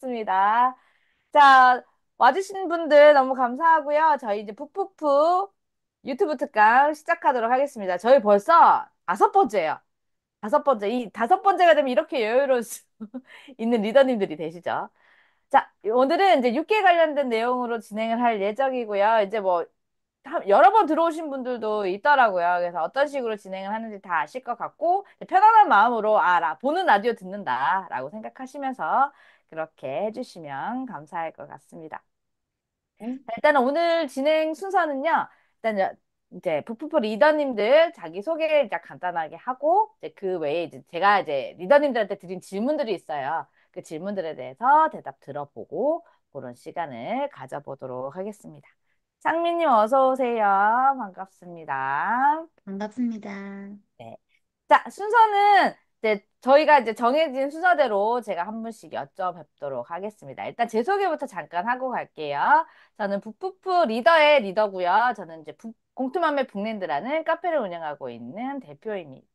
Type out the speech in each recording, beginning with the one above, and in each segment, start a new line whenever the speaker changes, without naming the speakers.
좋습니다. 자, 와주신 분들 너무 감사하고요. 저희 이제 푸푸푸 유튜브 특강 시작하도록 하겠습니다. 저희 벌써 다섯 번째예요. 다섯 번째. 이 다섯 번째가 되면 이렇게 여유로울 수 있는 리더님들이 되시죠. 자, 오늘은 이제 육계 관련된 내용으로 진행을 할 예정이고요. 이제 뭐 여러 번 들어오신 분들도 있더라고요. 그래서 어떤 식으로 진행을 하는지 다 아실 것 같고, 편안한 마음으로, 보는 라디오 듣는다라고 생각하시면서 그렇게 해주시면 감사할 것 같습니다.
네,
일단은 오늘 진행 순서는요, 일단 이제 부프프 리더님들 자기 소개를 이제 간단하게 하고, 이제 그 외에 이제 제가 이제 리더님들한테 드린 질문들이 있어요. 그 질문들에 대해서 대답 들어보고, 그런 시간을 가져보도록 하겠습니다. 상민님 어서 오세요. 반갑습니다.
반갑습니다.
네. 자, 순서는 이제 저희가 이제 정해진 순서대로 제가 한 분씩 여쭤뵙도록 하겠습니다. 일단 제 소개부터 잠깐 하고 갈게요. 저는 북푸프 리더의 리더고요. 저는 이제 공투맘의 북랜드라는 카페를 운영하고 있는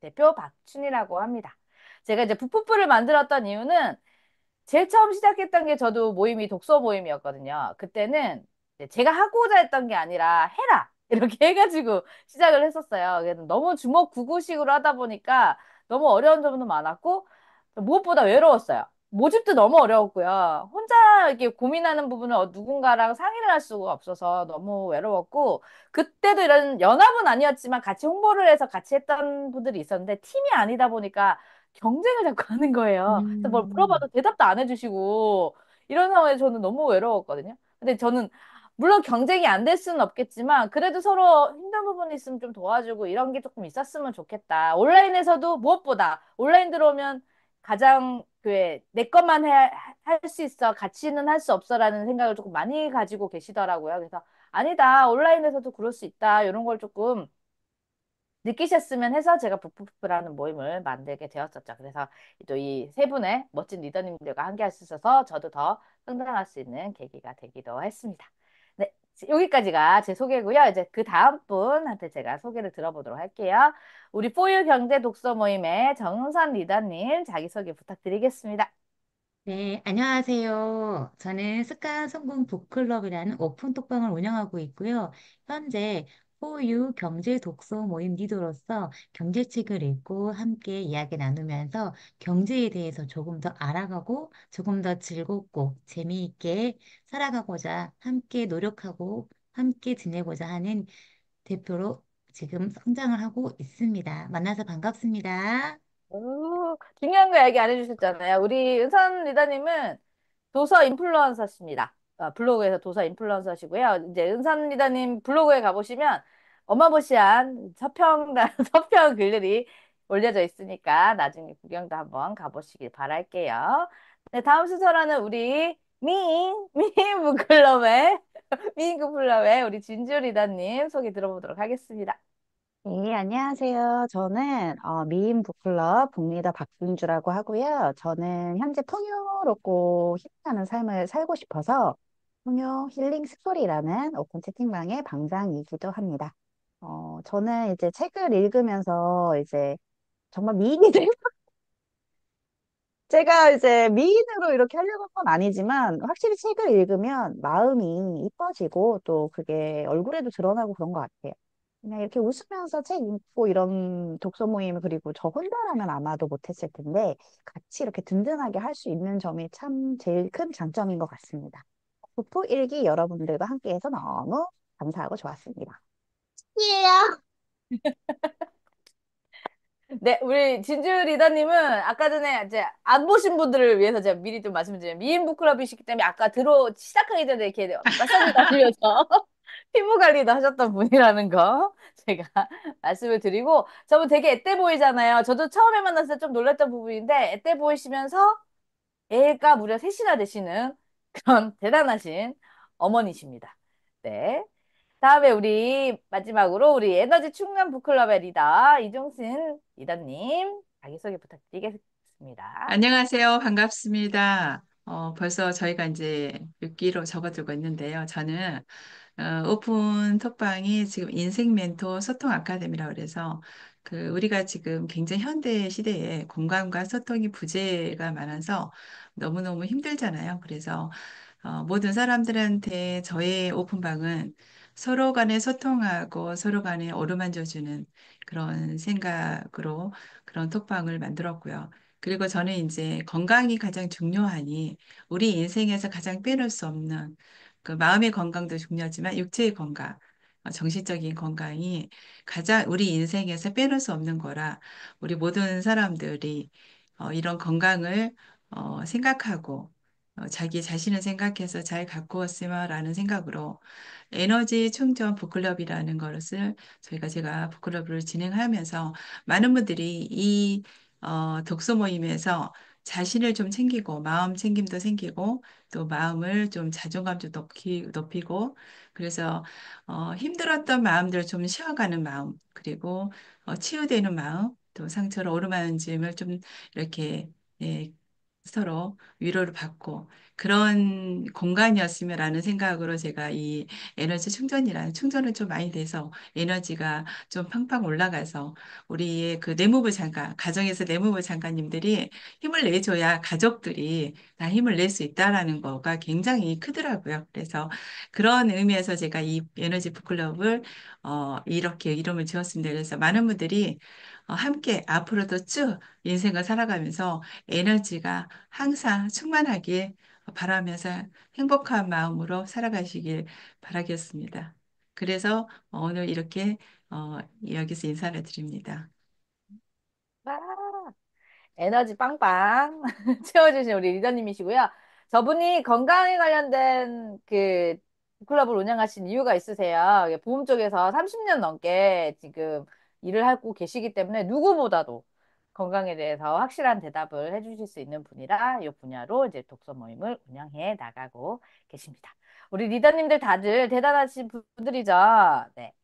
대표 박춘이라고 합니다. 제가 이제 북푸프를 만들었던 이유는 제일 처음 시작했던 게 저도 모임이 독서 모임이었거든요. 그때는 이제 제가 하고자 했던 게 아니라 해라! 이렇게 해가지고 시작을 했었어요. 그래서 너무 주먹구구식으로 하다 보니까 너무 어려운 점도 많았고 무엇보다 외로웠어요. 모집도 너무 어려웠고요. 혼자 이렇게 고민하는 부분을 누군가랑 상의를 할 수가 없어서 너무 외로웠고 그때도 이런 연합은 아니었지만 같이 홍보를 해서 같이 했던 분들이 있었는데 팀이 아니다 보니까 경쟁을 자꾸 하는 거예요. 그래서 뭘
음,
물어봐도 대답도 안 해주시고 이런 상황에 저는 너무 외로웠거든요. 근데 저는 물론 경쟁이 안 될 수는 없겠지만 그래도 서로 힘든 부분이 있으면 좀 도와주고 이런 게 조금 있었으면 좋겠다. 온라인에서도 무엇보다 온라인 들어오면 가장 내 것만 할 수 있어 같이는 할 수 없어라는 생각을 조금 많이 가지고 계시더라고요. 그래서 아니다 온라인에서도 그럴 수 있다 이런 걸 조금 느끼셨으면 해서 제가 부프프라는 모임을 만들게 되었었죠. 그래서 또 이 세 분의 멋진 리더님들과 함께 할 수 있어서 저도 더 성장할 수 있는 계기가 되기도 했습니다. 네, 여기까지가 제 소개고요. 이제 그 다음 분한테 제가 소개를 들어보도록 할게요. 우리 포유 경제 독서 모임의 정은선 리더님 자기소개 부탁드리겠습니다.
네, 안녕하세요. 저는 습관 성공 북클럽이라는 오픈 톡방을 운영하고 있고요. 현재 4U 경제 독서 모임 리더로서 경제책을 읽고 함께 이야기 나누면서 경제에 대해서 조금 더 알아가고 조금 더 즐겁고 재미있게 살아가고자 함께 노력하고 함께 지내고자 하는 대표로 지금 성장을 하고 있습니다. 만나서 반갑습니다.
중요한 거 얘기 안 해주셨잖아요. 우리 은선 리더님은 도서 인플루언서십니다. 블로그에서 도서 인플루언서시고요. 이제 은선 리더님 블로그에 가보시면 어마무시한 서평 글들이 올려져 있으니까 나중에 구경도 한번 가보시길 바랄게요. 네, 다음 순서로는 우리 미인부클럽의 미인부클럽의 우리 진주 리더님 소개 들어보도록 하겠습니다.
네, 안녕하세요. 저는 미인 북클럽 북리더 박윤주라고 하고요. 저는 현재 풍요롭고 힘나는 삶을 살고 싶어서 풍요 힐링 스토리라는 오픈 채팅방의 방장이기도 합니다. 저는 이제 책을 읽으면서 이제 정말 미인이 되 제가 이제 미인으로 이렇게 하려고 한 건 아니지만 확실히 책을 읽으면 마음이 이뻐지고 또 그게 얼굴에도 드러나고 그런 것 같아요. 그냥 이렇게 웃으면서 책 읽고 이런 독서 모임 그리고 저 혼자라면 아마도 못했을 텐데 같이 이렇게 든든하게 할 수 있는 점이 참 제일 큰 장점인 것 같습니다. 북북 일기 여러분들과 함께해서 너무 감사하고 좋았습니다. 예.
네, 우리 진주 리더님은 아까 전에 이제 안 보신 분들을 위해서 제가 미리 좀 말씀드리면 미인 북클럽이시기 때문에 아까 시작하기 전에 이렇게 마사지 받으면서 피부 관리도 하셨던 분이라는 거 제가 말씀을 드리고 저분 되게 앳돼 보이잖아요. 저도 처음에 만났을 때 좀 놀랐던 부분인데 앳돼 보이시면서 애가 무려 셋이나 되시는 그런 대단하신 어머니십니다. 네. 다음에 마지막으로 우리 에너지 충전 북클럽의 리더 이종신 리더님 자기소개 부탁드리겠습니다.
안녕하세요. 반갑습니다. 벌써 저희가 이제 6기로 접어들고 있는데요. 저는 오픈 톡방이 지금 인생 멘토 소통 아카데미라고 그래서 우리가 지금 굉장히 현대 시대에 공감과 소통이 부재가 많아서 너무너무 힘들잖아요. 그래서 모든 사람들한테 저의 오픈방은 서로 간에 소통하고 서로 간에 어루만져주는 그런 생각으로 그런 톡방을 만들었고요. 그리고 저는 이제 건강이 가장 중요하니 우리 인생에서 가장 빼놓을 수 없는 그 마음의 건강도 중요하지만 육체의 건강, 정신적인 건강이 가장 우리 인생에서 빼놓을 수 없는 거라 우리 모든 사람들이 이런 건강을 생각하고 자기 자신을 생각해서 잘 가꾸었으면라는 생각으로 에너지 충전 북클럽이라는 것을 제가 북클럽을 진행하면서 많은 분들이 이 독서 모임에서 자신을 좀 챙기고 마음 챙김도 생기고 또 마음을 좀 자존감도 높이고 그래서 힘들었던 마음들을 좀 쉬어가는 마음 그리고 치유되는 마음 또 상처를 어루만짐을 좀 이렇게 예, 서로 위로를 받고 그런 공간이었으면라는 생각으로 제가 이 에너지 충전이라는 충전을 좀 많이 돼서 에너지가 좀 팡팡 올라가서 우리의 그 내무부 장관, 가정에서 내무부 장관님들이 힘을 내줘야 가족들이 다 힘을 낼 수 있다라는 거가 굉장히 크더라고요. 그래서 그런 의미에서 제가 이 에너지 북클럽을 이렇게 이름을 지었습니다. 그래서 많은 분들이 함께 앞으로도 쭉 인생을 살아가면서 에너지가 항상 충만하게 바라면서 행복한 마음으로 살아가시길 바라겠습니다. 그래서 오늘 이렇게 여기서 인사를 드립니다.
와, 에너지 빵빵 채워주신 우리 리더님이시고요. 저분이 건강에 관련된 그 클럽을 운영하신 이유가 있으세요. 이게 보험 쪽에서 30년 넘게 지금 일을 하고 계시기 때문에 누구보다도 건강에 대해서 확실한 대답을 해주실 수 있는 분이라 이 분야로 이제 독서 모임을 운영해 나가고 계십니다. 우리 리더님들 다들 대단하신 분들이죠. 네.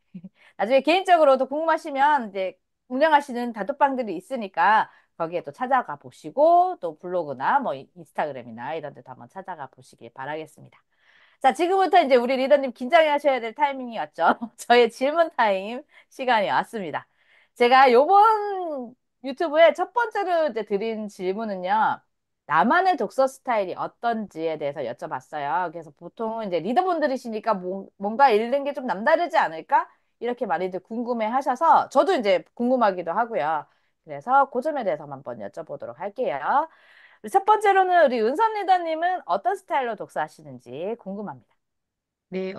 나중에 개인적으로도 궁금하시면 이제 운영하시는 단톡방들이 있으니까 거기에 또 찾아가 보시고 또 블로그나 뭐 인스타그램이나 이런 데도 한번 찾아가 보시길 바라겠습니다. 자, 지금부터 이제 우리 리더님 긴장하셔야 될 타이밍이 왔죠. 저의 질문 타임 시간이 왔습니다. 제가 요번 유튜브에 첫 번째로 이제 드린 질문은요. 나만의 독서 스타일이 어떤지에 대해서 여쭤봤어요. 그래서 보통 이제 리더분들이시니까 뭔가 읽는 게 좀 남다르지 않을까? 이렇게 많이들 궁금해 하셔서 저도 이제 궁금하기도 하고요. 그래서 그 점에 대해서 한번 여쭤보도록 할게요. 첫 번째로는 우리 은선 리더님은 어떤 스타일로 독서하시는지 궁금합니다.
네,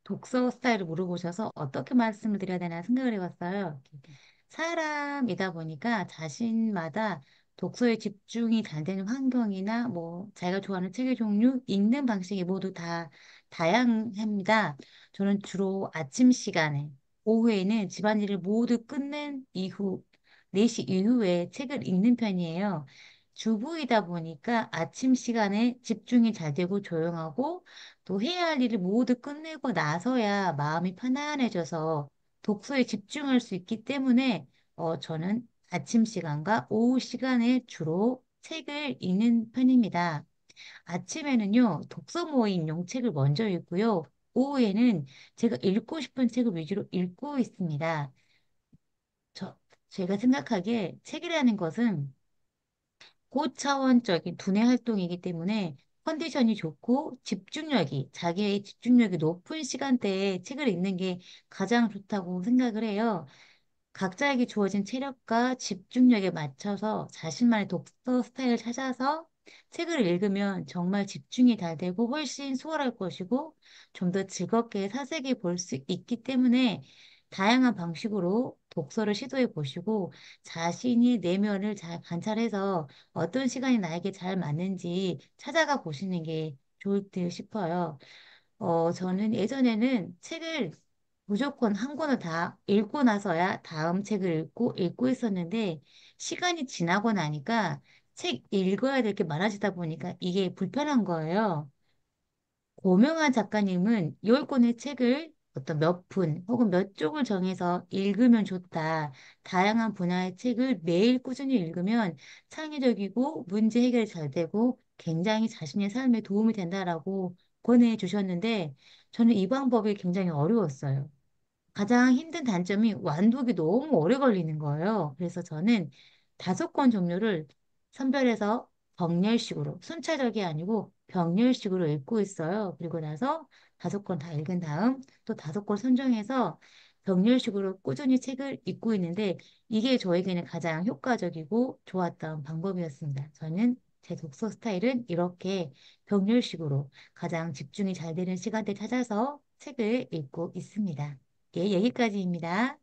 독서 스타일을 물어보셔서 어떻게 말씀을 드려야 되나 생각을 해봤어요. 사람이다 보니까 자신마다 독서에 집중이 잘 되는 환경이나 뭐 자기가 좋아하는 책의 종류, 읽는 방식이 모두 다 다양합니다. 저는 주로 아침 시간에, 오후에는 집안일을 모두 끝낸 이후, 4시 이후에 책을 읽는 편이에요. 주부이다 보니까 아침 시간에 집중이 잘 되고 조용하고 또 해야 할 일을 모두 끝내고 나서야 마음이 편안해져서 독서에 집중할 수 있기 때문에 저는 아침 시간과 오후 시간에 주로 책을 읽는 편입니다. 아침에는요, 독서 모임용 책을 먼저 읽고요. 오후에는 제가 읽고 싶은 책을 위주로 읽고 있습니다. 저, 제가 생각하기에 책이라는 것은 고차원적인 두뇌 활동이기 때문에 컨디션이 좋고 자기의 집중력이 높은 시간대에 책을 읽는 게 가장 좋다고 생각을 해요. 각자에게 주어진 체력과 집중력에 맞춰서 자신만의 독서 스타일을 찾아서 책을 읽으면 정말 집중이 잘 되고 훨씬 수월할 것이고 좀 더 즐겁게 사색해 볼 수 있기 때문에 다양한 방식으로 독서를 시도해 보시고 자신이 내면을 잘 관찰해서 어떤 시간이 나에게 잘 맞는지 찾아가 보시는 게 좋을 듯 싶어요. 저는 예전에는 책을 무조건 한 권을 다 읽고 나서야 다음 책을 읽고 있었는데, 시간이 지나고 나니까 책 읽어야 될 게 많아지다 보니까 이게 불편한 거예요. 고명한 작가님은 10권의 책을 어떤 몇 분 혹은 몇 쪽을 정해서 읽으면 좋다. 다양한 분야의 책을 매일 꾸준히 읽으면 창의적이고 문제 해결이 잘 되고 굉장히 자신의 삶에 도움이 된다라고 권해 주셨는데 저는 이 방법이 굉장히 어려웠어요. 가장 힘든 단점이 완독이 너무 오래 걸리는 거예요. 그래서 저는 5권 종류를 선별해서 병렬식으로, 순차적이 아니고 병렬식으로 읽고 있어요. 그리고 나서 5권 다 읽은 다음 또 5권 선정해서 병렬식으로 꾸준히 책을 읽고 있는데 이게 저에게는 가장 효과적이고 좋았던 방법이었습니다. 저는 제 독서 스타일은 이렇게 병렬식으로 가장 집중이 잘 되는 시간대 찾아서 책을 읽고 있습니다. 예, 여기까지입니다.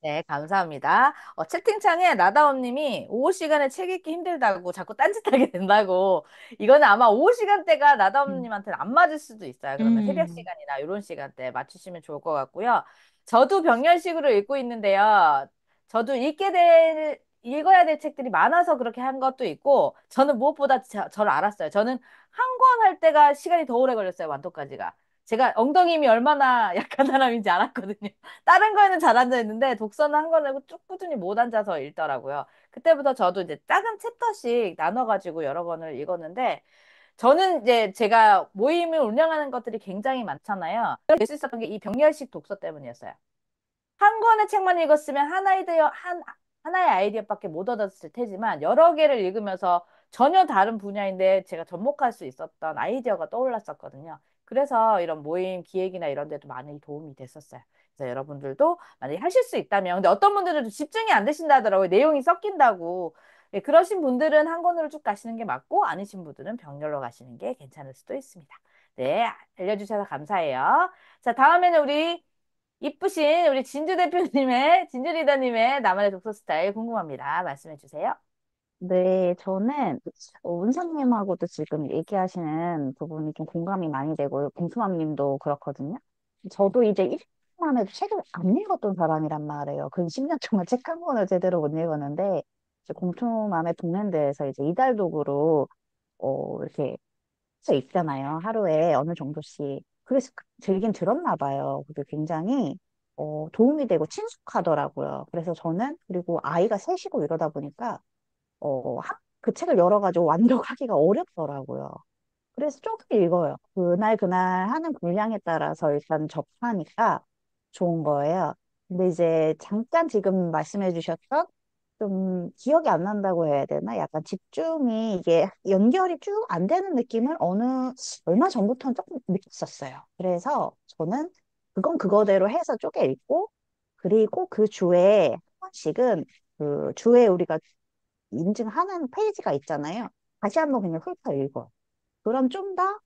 네, 감사합니다. 채팅창에 나다운님이 오후 시간에 책 읽기 힘들다고 자꾸 딴짓하게 된다고. 이거는 아마 오후 시간대가
음,
나다운님한테는 안 맞을 수도 있어요. 그러면 새벽
음,
시간이나 이런 시간대 맞추시면 좋을 것 같고요. 저도 병렬식으로 읽고 있는데요. 저도 읽어야 될 책들이 많아서 그렇게 한 것도 있고, 저는 무엇보다 저를 알았어요. 저는 한 권 할 때가 시간이 더 오래 걸렸어요, 완독까지가. 제가 엉덩이 힘이 얼마나 약한 사람인지 알았거든요. 다른 거에는 잘 앉아 있는데 독서는 한 권을 쭉 꾸준히 못 앉아서 읽더라고요. 그때부터 저도 이제 작은 챕터씩 나눠가지고 여러 권을 읽었는데 저는 이제 제가 모임을 운영하는 것들이 굉장히 많잖아요. 될 수 있었던 게 이 병렬식 독서 때문이었어요. 한 권의 책만 읽었으면 하나의 아이디어밖에 못 얻었을 테지만 여러 개를 읽으면서 전혀 다른 분야인데 제가 접목할 수 있었던 아이디어가 떠올랐었거든요. 그래서 이런 모임 기획이나 이런 데도 많이 도움이 됐었어요. 그래서 여러분들도 만약에 하실 수 있다면, 근데 어떤 분들은 집중이 안 되신다 하더라고요. 내용이 섞인다고. 예, 그러신 분들은 한 권으로 쭉 가시는 게 맞고, 아니신 분들은 병렬로 가시는 게 괜찮을 수도 있습니다. 네, 알려주셔서 감사해요. 자, 다음에는 우리 이쁘신 우리 진주 리더님의 나만의 독서 스타일 궁금합니다. 말씀해 주세요.
네, 저는 은서님하고도 지금 얘기하시는 부분이 좀 공감이 많이 되고, 공수맘님도 그렇거든요. 저도 이제 1년 만에 책을 안 읽었던 사람이란 말이에요. 근 10년 동안 책 한 권을 제대로 못 읽었는데, 이제 공투맘의 동네대에서 이제 이달독으로, 이렇게 써 있잖아요. 하루에 어느 정도씩. 그래서 들긴 들었나 봐요. 그게 굉장히, 도움이 되고 친숙하더라고요. 그래서 저는, 그리고 아이가 셋이고 이러다 보니까, 그 책을 열어가지고 완독하기가 어렵더라고요. 그래서 조금 읽어요. 그날 그날 하는 분량에 따라서 일단 접하니까 좋은 거예요. 근데 이제 잠깐 지금 말씀해 주셨던 좀 기억이 안 난다고 해야 되나? 약간 집중이 이게 연결이 쭉 안 되는 느낌을 얼마 전부터는 조금 느꼈었어요. 그래서 저는 그건 그거대로 해서 쪼개 읽고, 그리고 그 주에 한 번씩은 그 주에 우리가 인증하는 페이지가 있잖아요. 다시 한번 그냥 훑어 읽어. 그럼 좀 더,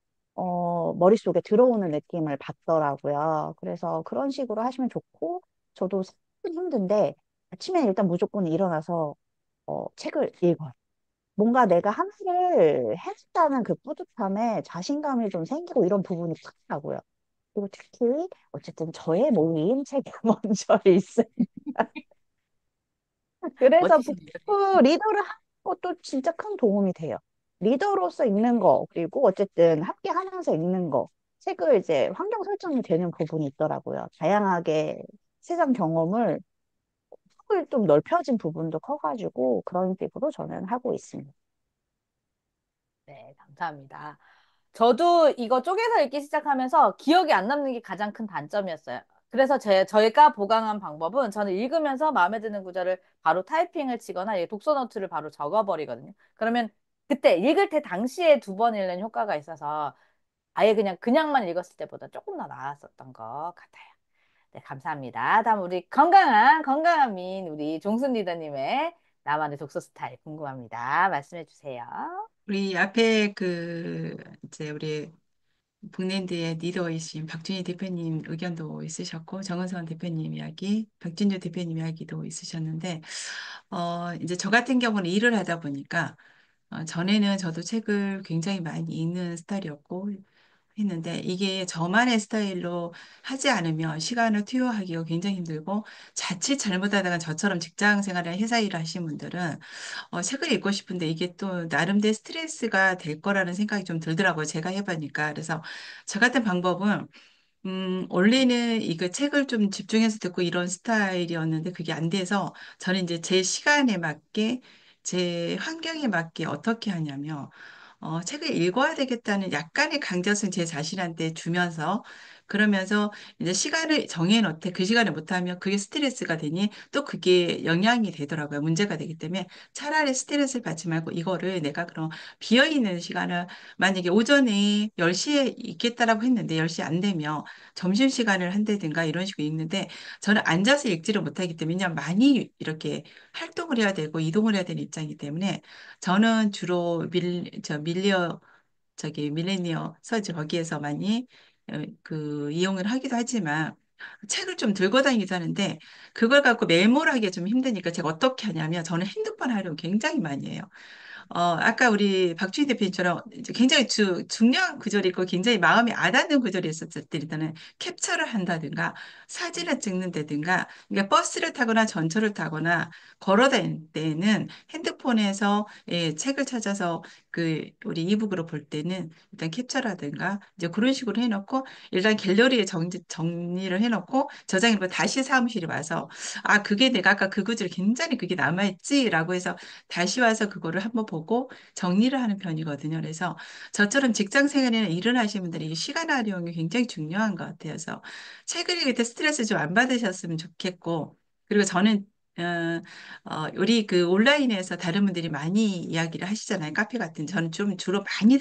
머릿속에 들어오는 느낌을 받더라고요. 그래서 그런 식으로 하시면 좋고, 저도 사실 힘든데, 아침에 일단 무조건 일어나서, 책을 읽어요. 뭔가 내가 하나를 했다는 그 뿌듯함에 자신감이 좀 생기고 이런 부분이 크더라고요. 그리고 특히, 어쨌든 저의 모임 책이 먼저 있어요. 그래서
멋지십니다.
북부 리더를 하는 것도 진짜 큰 도움이 돼요. 리더로서 읽는 거, 그리고 어쨌든 함께 하면서 읽는 거, 책을 이제 환경 설정이 되는 부분이 있더라고요. 다양하게 세상 경험을 폭을 좀 넓혀진 부분도 커가지고 그런 식으로 저는 하고 있습니다.
네, 감사합니다. 저도 이거 쪼개서 읽기 시작하면서 기억이 안 남는 게 가장 큰 단점이었어요. 그래서 저희가 보강한 방법은 저는 읽으면서 마음에 드는 구절을 바로 타이핑을 치거나 독서 노트를 바로 적어버리거든요. 그러면 그때 읽을 때 당시에 2번 읽는 효과가 있어서 아예 그냥만 읽었을 때보다 조금 더 나았었던 것 같아요. 네, 감사합니다. 다음 우리 건강한 미인 우리 종순 리더님의 나만의 독서 스타일 궁금합니다. 말씀해 주세요.
우리 앞에 이제 우리 북랜드의 리더이신 박준희 대표님 의견도 있으셨고, 정은선 대표님 이야기, 박진주 대표님 이야기도 있으셨는데, 이제 저 같은 경우는 일을 하다 보니까, 전에는 저도 책을 굉장히 많이 읽는 스타일이었고, 했는데, 이게 저만의 스타일로 하지 않으면 시간을 투여하기가 굉장히 힘들고, 자칫 잘못하다가 저처럼 직장 생활이나 회사 일을 하시는 분들은 책을 읽고 싶은데 이게 또 나름대로 스트레스가 될 거라는 생각이 좀 들더라고요. 제가 해보니까. 그래서 저 같은 방법은 원래는 이거 책을 좀 집중해서 듣고 이런 스타일이었는데 그게 안 돼서 저는 이제 제 시간에 맞게 제 환경에 맞게 어떻게 하냐면 책을 읽어야 되겠다는 약간의 강제성 제 자신한테 주면서 그러면서 이제 시간을 정해놓되 그 시간에 못하면 그게 스트레스가 되니 또 그게 영향이 되더라고요. 문제가 되기 때문에 차라리 스트레스를 받지 말고 이거를 내가 그럼 비어있는 시간을 만약에 오전에 10시에 있겠다라고 했는데 10시 안 되면 점심시간을 한다든가 이런 식으로 있는데 저는 앉아서 읽지를 못하기 때문에 그냥 많이 이렇게 활동을 해야 되고 이동을 해야 되는 입장이기 때문에 저는 주로 밀레니어 서재 거기에서 많이 그 이용을 하기도 하지만 책을 좀 들고 다니기도 하는데 그걸 갖고 메모를 하기가 좀 힘드니까 제가 어떻게 하냐면 저는 핸드폰 활용 굉장히 많이 해요. 아까 우리 박주희 대표님처럼 이제 굉장히 중요한 구절이 있고 굉장히 마음에 와닿는 구절이 있었을 때 일단은 캡처를 한다든가 사진을 찍는다든가 그러니까 버스를 타거나 전철을 타거나 걸어 다닐 때는 핸드폰에서 책을 찾아서 그 우리 이북으로 볼 때는 일단 캡처라든가 이제 그런 식으로 해놓고 일단 갤러리에 정리를 해놓고 저장해놓고 다시 사무실에 와서 아 그게 내가 아까 그 구절 굉장히 그게 남아있지라고 해서 다시 와서 그거를 한번 보고 정리를 하는 편이거든요. 그래서 저처럼 직장 생활이나 일을 하시는 분들이 이 시간 활용이 굉장히 중요한 것 같아서 책을 읽을 때 스트레스 좀 안 받으셨으면 좋겠고 그리고 저는 우리 그 온라인에서 다른 분들이 많이 이야기를 하시잖아요. 카페 같은. 저는 좀 주로 많이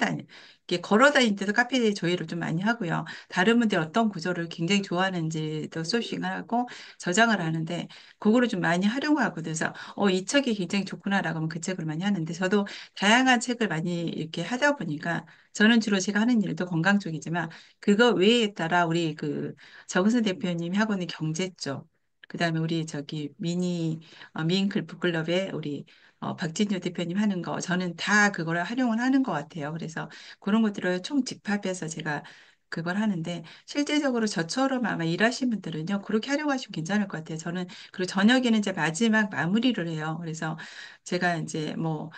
이렇게 걸어 다닐 때도 카페 조회를 좀 많이 하고요. 다른 분들이 어떤 구조를 굉장히 좋아하는지도 소싱하고 저장을 하는데, 그거를 좀 많이 활용하고, 그래서, 이 책이 굉장히 좋구나라고 하면 그 책을 많이 하는데, 저도 다양한 책을 많이 이렇게 하다 보니까, 저는 주로 제가 하는 일도 건강 쪽이지만, 그거 외에 따라 우리 그 정선 대표님이 하고 있는 경제 쪽, 그다음에 우리 저기 미인클 북클럽에 우리 박진주 대표님 하는 거 저는 다 그걸 활용을 하는 것 같아요. 그래서 그런 것들을 총 집합해서 제가 그걸 하는데 실제적으로 저처럼 아마 일하시는 분들은요 그렇게 활용하시면 괜찮을 것 같아요. 저는 그리고 저녁에는 이제 마지막 마무리를 해요. 그래서 제가 이제 뭐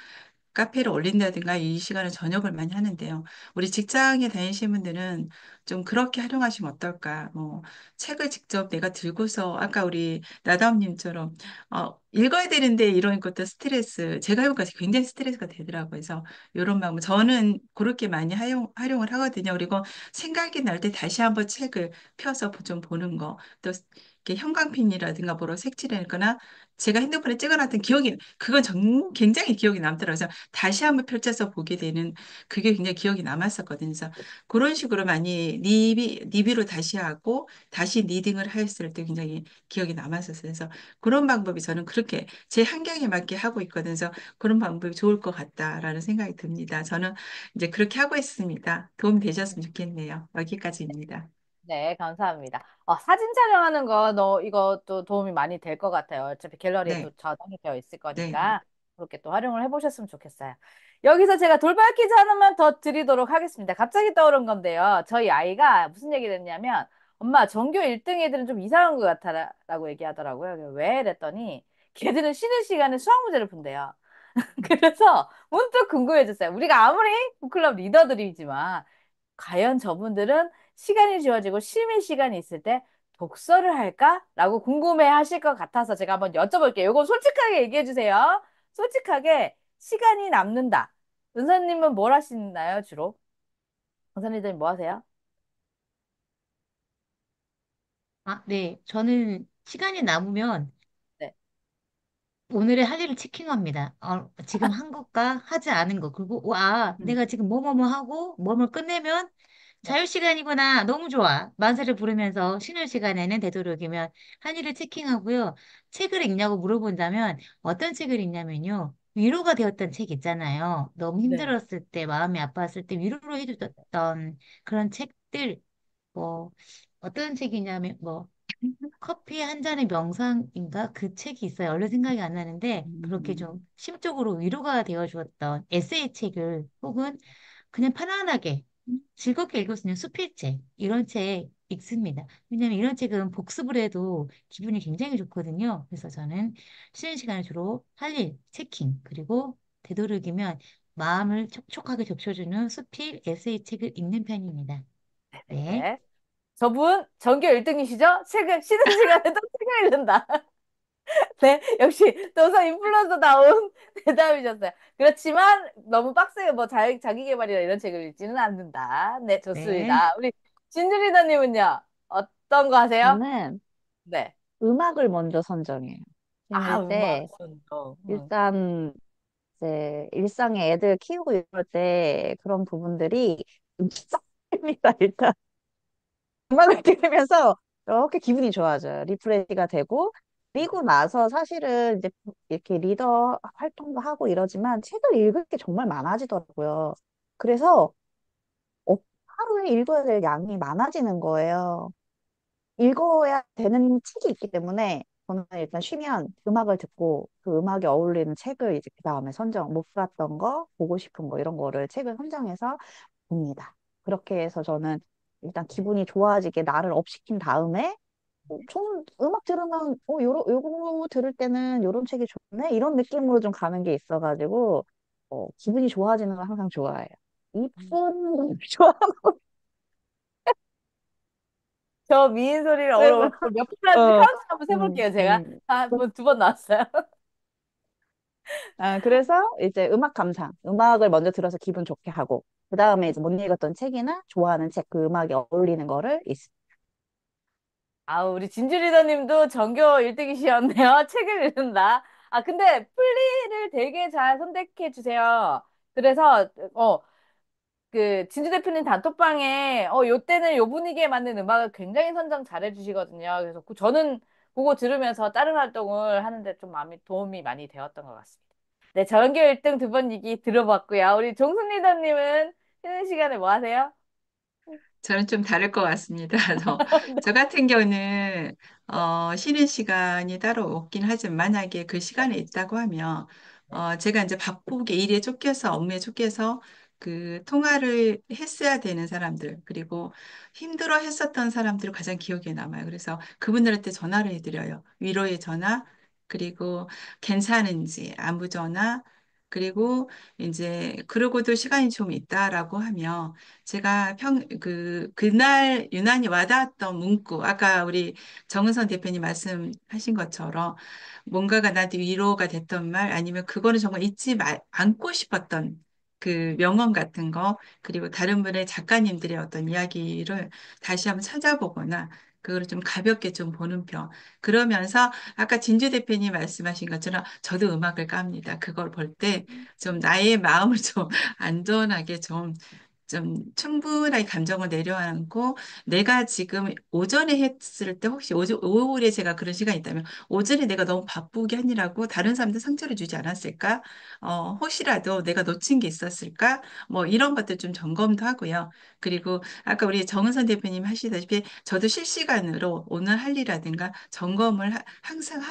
카페를 올린다든가 이 시간에 저녁을 많이 하는데요. 우리 직장에 다니시는 분들은 좀 그렇게 활용하시면 어떨까? 뭐 책을 직접 내가 들고서 아까 우리 나다움님처럼 읽어야 되는데 이런 것도 스트레스 제가 해보니까 굉장히 스트레스가 되더라고요. 그래서 이런 마음 저는 그렇게 많이 활용을 하거든요. 그리고 생각이 날 때 다시 한번 책을 펴서 좀 보는 거 또 이렇게 형광펜이라든가 뭐로 색칠하거나 제가 핸드폰에 찍어놨던 기억이 그건 굉장히 기억이 남더라고요. 그래서 다시 한번 펼쳐서 보게 되는 그게 굉장히 기억이 남았었거든요. 그래서 그런 식으로 많이 리뷰로 다시 하고 다시 리딩을 했을 때 굉장히 기억이 남았었어요. 그래서 그런 방법이 저는 그렇게 제 환경에 맞게 하고 있거든요. 그래서 그런 방법이 좋을 것 같다라는 생각이 듭니다. 저는 이제 그렇게 하고 있습니다. 도움이 되셨으면 좋겠네요. 여기까지입니다.
네, 감사합니다. 사진 촬영하는 거, 이것도 도움이 많이 될 것 같아요. 어차피 갤러리에 또
네,
저장이 되어 있을
네,
거니까, 그렇게 또 활용을 해보셨으면 좋겠어요. 여기서 제가 돌발 퀴즈 하나만 더 드리도록 하겠습니다. 갑자기 떠오른 건데요. 저희 아이가 무슨 얘기를 했냐면, 엄마, 전교 1등 애들은 좀 이상한 것 같아라고 얘기하더라고요. 왜? 이랬더니, 걔들은 쉬는 시간에 수학 문제를 푼대요. 그래서 문득 궁금해졌어요. 우리가 아무리 북클럽 리더들이지만, 과연 저분들은 시간이 주어지고 쉬는 시간이 있을 때 독서를 할까? 라고 궁금해 하실 것 같아서 제가 한번 여쭤볼게요. 이건 솔직하게 얘기해 주세요. 솔직하게 시간이 남는다. 은사님은 뭘 하시나요, 주로? 은사님들 뭐 하세요?
아, 네. 저는 시간이 남으면
네.
오늘의 할 일을 체킹합니다. 지금 한 것과 하지 않은 것. 그리고, 와,
음,
내가 지금 뭐뭐뭐 하고, 뭐뭐 끝내면
네.
자유시간이구나. 너무 좋아. 만세를 부르면서 쉬는 시간에는 되도록이면 한 일을 체킹하고요. 책을 읽냐고 물어본다면 어떤 책을 읽냐면요. 위로가 되었던 책 있잖아요. 너무
네.
힘들었을 때, 마음이 아팠을 때 위로를 해줬던 그런 책들, 뭐, 어떤 책이냐면, 뭐, 커피 한 잔의 명상인가? 그 책이 있어요. 얼른 생각이 안 나는데, 그렇게
음,
좀 심적으로 위로가 되어 주었던 에세이 책을 혹은 그냥 편안하게 즐겁게 읽을 수 있는 수필책, 이런 책 읽습니다. 왜냐면 이런 책은 복습을 해도 기분이 굉장히 좋거든요. 그래서 저는 쉬는 시간에 주로 할 일, 체킹, 그리고 되도록이면 마음을 촉촉하게 적셔주는 수필 에세이 책을 읽는 편입니다. 네.
네. 저분 전교 1등이시죠? 책을 쉬는 시간에도 책을 읽는다. 네, 역시 도서 인플루언서다운 대답이셨어요. 그렇지만 너무 빡세게 뭐 자기 개발이나 이런 책을 읽지는 않는다. 네,
네.
좋습니다. 우리 진주리더님은요? 어떤 거 하세요?
저는
네.
음악을 먼저 선정해요.
아,
심을
음악
때,
선정. 응.
일단, 이제, 일상에 애들 키우고 이럴 때 그런 부분들이 좀 싹입니다, 일단. 음악을 들으면서 이렇게 기분이 좋아져요. 리프레시가 되고, 그리고 나서 사실은 이제 이렇게 리더 활동도 하고 이러지만 책을 읽을 게 정말 많아지더라고요. 그래서 하루에 읽어야 될 양이 많아지는 거예요. 읽어야 되는 책이 있기 때문에 저는 일단 쉬면 음악을 듣고 그 음악에 어울리는 책을 이제 그 다음에 못 봤던 거, 보고 싶은 거 이런 거를 책을 선정해서 봅니다. 그렇게 해서 저는 일단 기분이 좋아지게 나를 업시킨 다음에 저는 음악 들으면 요거 들을 때는 요런 책이 좋네 이런 느낌으로 좀 가는 게 있어가지고 기분이 좋아지는 걸 항상 좋아해요. 이쁜 걸 좋아하고
저 미인 소리를
그래서
몇 번 하는지
어,
카운트 한번
음,
세볼게요, 제가.
음.
한 번, 두 번 나왔어요.
그래서 이제 음악 감상, 음악을 먼저 들어서 기분 좋게 하고, 그 다음에 이제 못 읽었던 책이나 좋아하는 책, 그 음악에 어울리는 거를
아, 우리 진주 리더님도 전교 1등이시였네요. 책을 읽는다. 아, 근데 플리를 되게 잘 선택해 주세요. 그래서, 진주 대표님 단톡방에, 요 때는 요 분위기에 맞는 음악을 굉장히 선정 잘해 주시거든요. 그래서 저는 그거 들으면서 다른 활동을 하는데 좀 마음이 도움이 많이 되었던 것 같습니다. 네, 전교 1등 두 번 얘기 들어봤고요. 우리 종순 리더님은 쉬는 시간에 뭐 하세요?
저는 좀 다를 것 같습니다. 저 같은 경우는 쉬는 시간이 따로 없긴 하지만 만약에 그 시간에 있다고 하면 제가 이제 바쁘게 일에 쫓겨서 업무에 쫓겨서 그 통화를 했어야 되는 사람들 그리고 힘들어 했었던 사람들이 가장 기억에 남아요. 그래서 그분들한테 전화를 해드려요. 위로의 전화 그리고 괜찮은지 안부 전화 그리고 이제 그러고도 시간이 좀 있다라고 하면 제가 그날 유난히 와닿았던 문구, 아까 우리 정은선 대표님 말씀하신 것처럼 뭔가가 나한테 위로가 됐던 말, 아니면 그거는 정말 않고 싶었던 그 명언 같은 거, 그리고 다른 분의 작가님들의 어떤 이야기를 다시 한번 찾아보거나, 그거를 좀 가볍게 좀 보는 편. 그러면서 아까 진주 대표님 말씀하신 것처럼 저도 음악을 깝니다. 그걸 볼 때 좀 나의 마음을 좀 안전하게 좀 충분하게 감정을 내려앉고 내가 지금 오전에 했을 때 혹시 오후에 제가 그런 시간이 있다면 오전에 내가 너무 바쁘게 하느라고 다른 사람들 상처를 주지 않았을까? 혹시라도 내가 놓친 게 있었을까? 뭐 이런 것들 좀 점검도 하고요. 그리고 아까 우리 정은선 대표님 하시다시피 저도 실시간으로 오늘 할 일이라든가 점검을 항상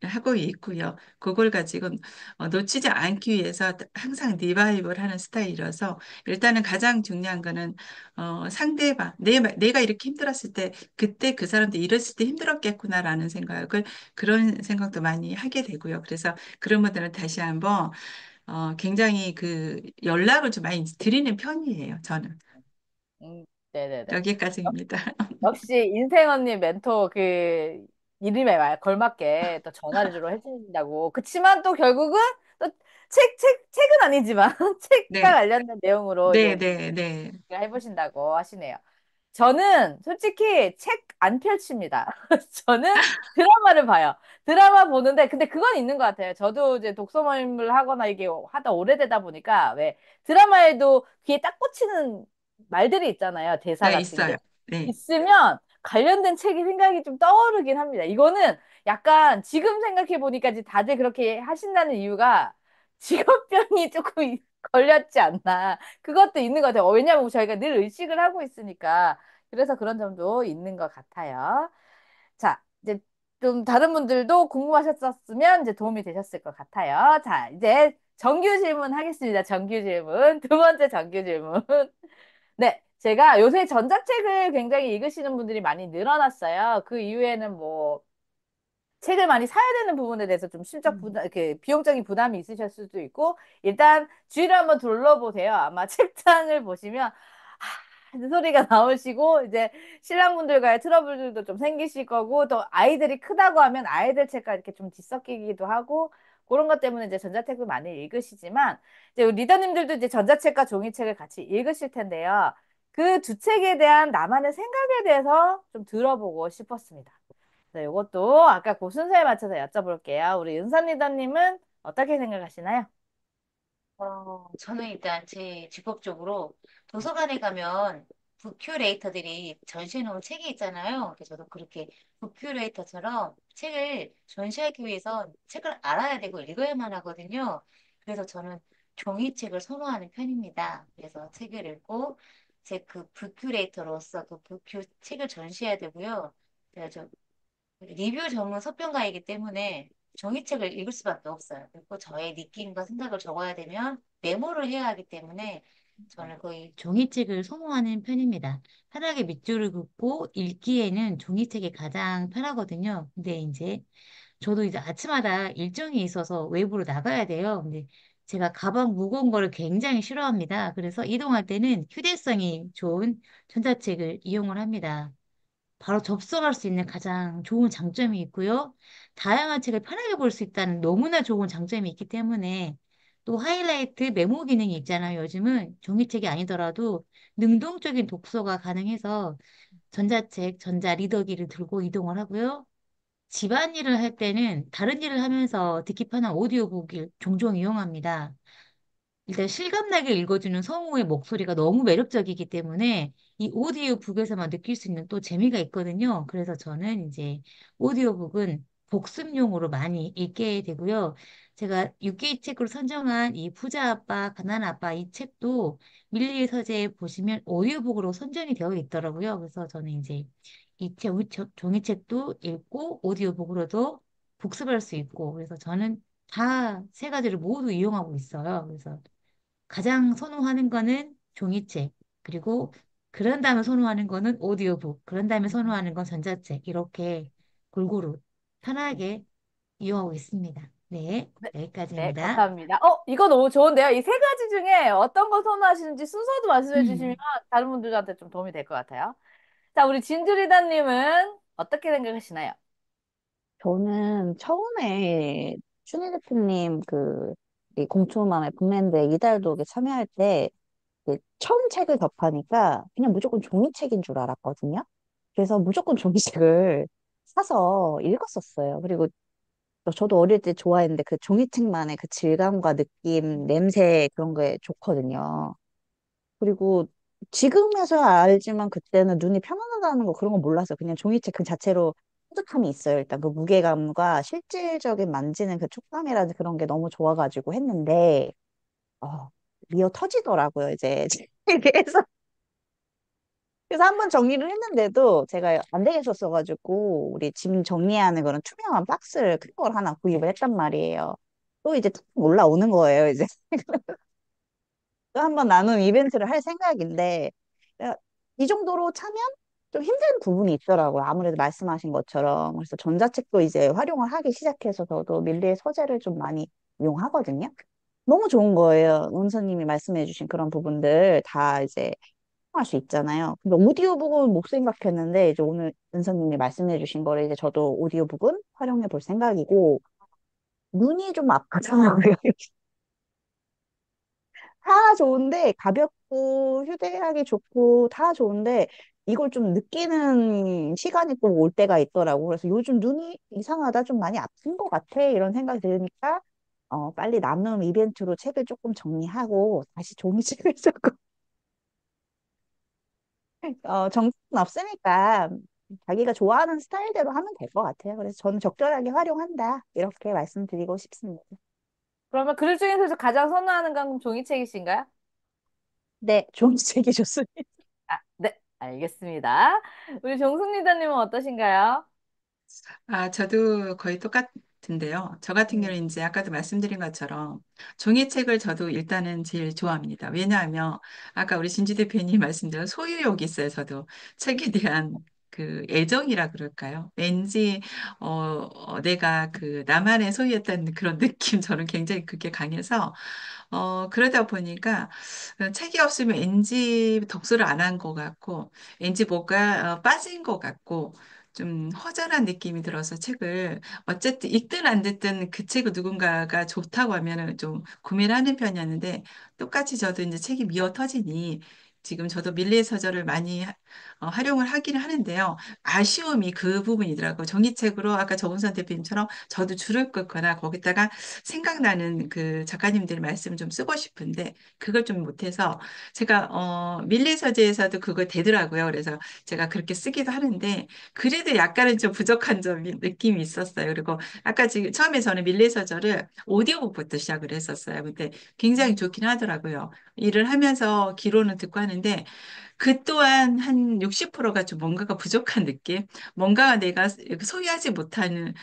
하고 있고요. 그걸 가지고 놓치지 않기 위해서 항상 리바이벌 하는 스타일이라서 일단은 가장 중요한 거는 상대방, 내가 이렇게 힘들었을 때 그때 그 사람도 이랬을 때 힘들었겠구나라는 그런 생각도 많이 하게 되고요. 그래서 그런 분들은 다시 한번 굉장히 그 연락을 좀 많이 드리는 편이에요. 저는
음, 네네네.
여기까지입니다.
역시 인생 언니 멘토 이름에 걸맞게 또 전화를 주로 해주신다고. 그치만 또 결국은 또 책은 아니지만 책과
네,
관련된 내용으로
네,
이제
네, 네.
해보신다고 하시네요. 저는 솔직히 책 안 펼칩니다. 저는 드라마를 봐요. 드라마 보는데, 근데 그건 있는 것 같아요. 저도 이제 독서 모임을 하거나 이게 하다 오래되다 보니까 왜 드라마에도 귀에 딱 꽂히는 말들이 있잖아요. 대사
네,
같은 게.
있어요. 네.
있으면 관련된 책이 생각이 좀 떠오르긴 합니다. 이거는 약간 지금 생각해 보니까 이제 다들 그렇게 하신다는 이유가 직업병이 조금 걸렸지 않나. 그것도 있는 것 같아요. 왜냐하면 저희가 늘 의식을 하고 있으니까. 그래서 그런 점도 있는 것 같아요. 자, 이제 좀 다른 분들도 궁금하셨었으면 이제 도움이 되셨을 것 같아요. 자, 이제 정규 질문 하겠습니다. 정규 질문. 두 번째 정규 질문. 네, 제가 요새 전자책을 굉장히 읽으시는 분들이 많이 늘어났어요. 그 이후에는 뭐 책을 많이 사야 되는 부분에 대해서 좀 심적 부담, 이렇게 비용적인 부담이 있으실 수도 있고, 일단 주위를 한번 둘러보세요. 아마 책장을 보시면, 하는 소리가 나오시고, 이제 신랑분들과의 트러블들도 좀 생기실 거고, 또 아이들이 크다고 하면 아이들 책과 이렇게 좀 뒤섞이기도 하고, 그런 것 때문에 이제 전자책을 많이 읽으시지만, 이제 리더님들도 이제 전자책과 종이책을 같이 읽으실 텐데요. 그 두 책에 대한 나만의 생각에 대해서 좀 들어보고 싶었습니다. 네, 이것도 아까 그 순서에 맞춰서 여쭤볼게요. 우리 윤선 리더님은 어떻게 생각하시나요?
저는 일단 제 직업적으로 도서관에 가면 북큐레이터들이 전시해 놓은 책이 있잖아요. 그래서 저도 그렇게 북큐레이터처럼 책을 전시하기 위해서 책을 알아야 되고 읽어야만 하거든요. 그래서 저는 종이책을 선호하는 편입니다. 그래서 책을 읽고 제 그 북큐레이터로서 그 북큐 책을 전시해야 되고요. 그래서 리뷰 전문 서평가이기 때문에 종이책을 읽을 수밖에 없어요. 그리고 저의 느낌과 생각을 적어야 되면 메모를 해야 하기 때문에 저는 거의 종이책을 선호하는 편입니다. 편하게 밑줄을 긋고 읽기에는 종이책이 가장 편하거든요. 근데 이제 저도 이제 아침마다 일정이 있어서 외부로 나가야 돼요. 근데 제가 가방 무거운 거를 굉장히 싫어합니다. 그래서 이동할 때는 휴대성이 좋은 전자책을 이용을 합니다. 바로 접속할 수 있는 가장 좋은 장점이 있고요. 다양한 책을 편하게 볼 수 있다는 너무나 좋은 장점이 있기 때문에 또 하이라이트 메모 기능이 있잖아요. 요즘은 종이책이 아니더라도 능동적인 독서가 가능해서 전자책, 전자 리더기를 들고 이동을 하고요. 집안일을 할 때는 다른 일을 하면서 듣기 편한 오디오북을 종종 이용합니다. 일단 실감나게 읽어주는 성우의 목소리가 너무 매력적이기 때문에 이 오디오북에서만 느낄 수 있는 또 재미가 있거든요. 그래서 저는 이제 오디오북은 복습용으로 많이 읽게 되고요. 제가 6개의 책으로 선정한 이 부자 아빠, 가난 아빠 이 책도 밀리의 서재에 보시면 오디오북으로 선정이 되어 있더라고요. 그래서 저는 이제 이 책, 종이책도 읽고 오디오북으로도 복습할 수 있고 그래서 저는 다 세 가지를 모두 이용하고 있어요. 그래서 가장 선호하는 거는 종이책, 그리고 그런 다음에 선호하는 거는 오디오북, 그런 다음에 선호하는 건 전자책, 이렇게 골고루 편하게 이용하고 있습니다. 네,
네, 네,
여기까지입니다.
감사합니다. 이거 너무 좋은데요. 이 세 가지 중에 어떤 거 선호하시는지 순서도 말씀해 주시면
음.
다른 분들한테 좀 도움이 될 것 같아요. 자, 우리 진주 리더님은 어떻게 생각하시나요?
저는 처음에 춘희 대표님 이 공초맘의 북랜드 이달독에 참여할 때 처음 책을 접하니까 그냥 무조건 종이책인 줄 알았거든요. 그래서 무조건 종이책을 사서 읽었었어요. 그리고 저도 어릴 때 좋아했는데 그 종이책만의 그 질감과 느낌, 냄새 그런 게 좋거든요. 그리고 지금에서야 알지만 그때는 눈이 편안하다는 거 그런 거 몰랐어요. 그냥 종이책 그 자체로 뿌듯함이 있어요. 일단 그 무게감과 실질적인 만지는 그 촉감이라든지 그런 게 너무 좋아가지고 했는데, 어, 미어 터지더라고요, 이제. 그래서 한 번 정리를 했는데도 제가 안 되겠었어가지고 우리 짐 정리하는 그런 투명한 박스를 큰 걸 하나 구입을 했단 말이에요. 또 이제 툭 올라오는 거예요, 이제. 또 한 번 나눔 이벤트를 할 생각인데 어, 이 정도로 차면 좀 힘든 부분이 있더라고요. 아무래도 말씀하신 것처럼. 그래서 전자책도 이제 활용을 하기 시작해서 저도 밀리의 서재를 좀 많이 이용하거든요. 너무 좋은 거예요. 원서님이 말씀해주신 그런 부분들 다 이제 할 수 있잖아요. 근데 오디오북은 못 생각했는데 이제 오늘 은서님이 말씀해주신 거를 이제 저도 오디오북은 활용해 볼 생각이고 눈이 좀 아프더라고요. 다 좋은데 가볍고 휴대하기 좋고 다 좋은데 이걸 좀 느끼는 시간이 꼭 올 때가 있더라고. 그래서 요즘 눈이 이상하다 좀 많이 아픈 것 같아 이런 생각이 드니까 빨리 남는 이벤트로 책을 조금 정리하고 다시 종이책을 조금 정신 없으니까 자기가 좋아하는 스타일대로 하면 될 것 같아요. 그래서 저는 적절하게 활용한다 이렇게 말씀드리고 싶습니다.
그러면 글 중에서 가장 선호하는 건 종이책이신가요?
네, 종이책이 좋습니다.
아, 네, 알겠습니다. 우리 정숙 리더님은 어떠신가요?
저도 거의 똑같은데요. 저 같은
음,
경우는 이제 아까도 말씀드린 것처럼 종이책을 저도 일단은 제일 좋아합니다. 왜냐하면 아까 우리 진지 대표님 말씀대로 소유욕이 있어요. 저도 책에 대한 그 애정이라 그럴까요? 왠지 내가 그 나만의 소유였다는 그런 느낌 저는 굉장히 그게 강해서 그러다 보니까 책이 없으면 왠지 독서를 안 한 것 같고 왠지 뭐가 빠진 것 같고 좀 허전한 느낌이 들어서 책을 어쨌든 읽든 안 듣든 그 책을 누군가가 좋다고 하면은 좀 구매를 하는 편이었는데 똑같이 저도 이제 책이 미어 터지니 지금 저도 밀리의 서적을 많이 활용을 하기는 하는데요. 아쉬움이 그 부분이더라고요. 종이책으로 아까 정은선 대표님처럼 저도 줄을 긋거나 거기다가 생각나는 그 작가님들의 말씀을 좀 쓰고 싶은데 그걸 좀 못해서 제가 밀리의 서재에서도 그거 되더라고요. 그래서 제가 그렇게 쓰기도 하는데 그래도 약간은 좀 부족한 점이 느낌이 있었어요. 그리고 아까 지금 처음에 저는 밀리의 서재를 오디오북부터 시작을 했었어요. 근데 굉장히 좋긴 하더라고요. 일을 하면서 기로는 듣고 하는데 그 또한 한 60%가 좀 뭔가가 부족한 느낌? 뭔가 내가 소유하지 못하는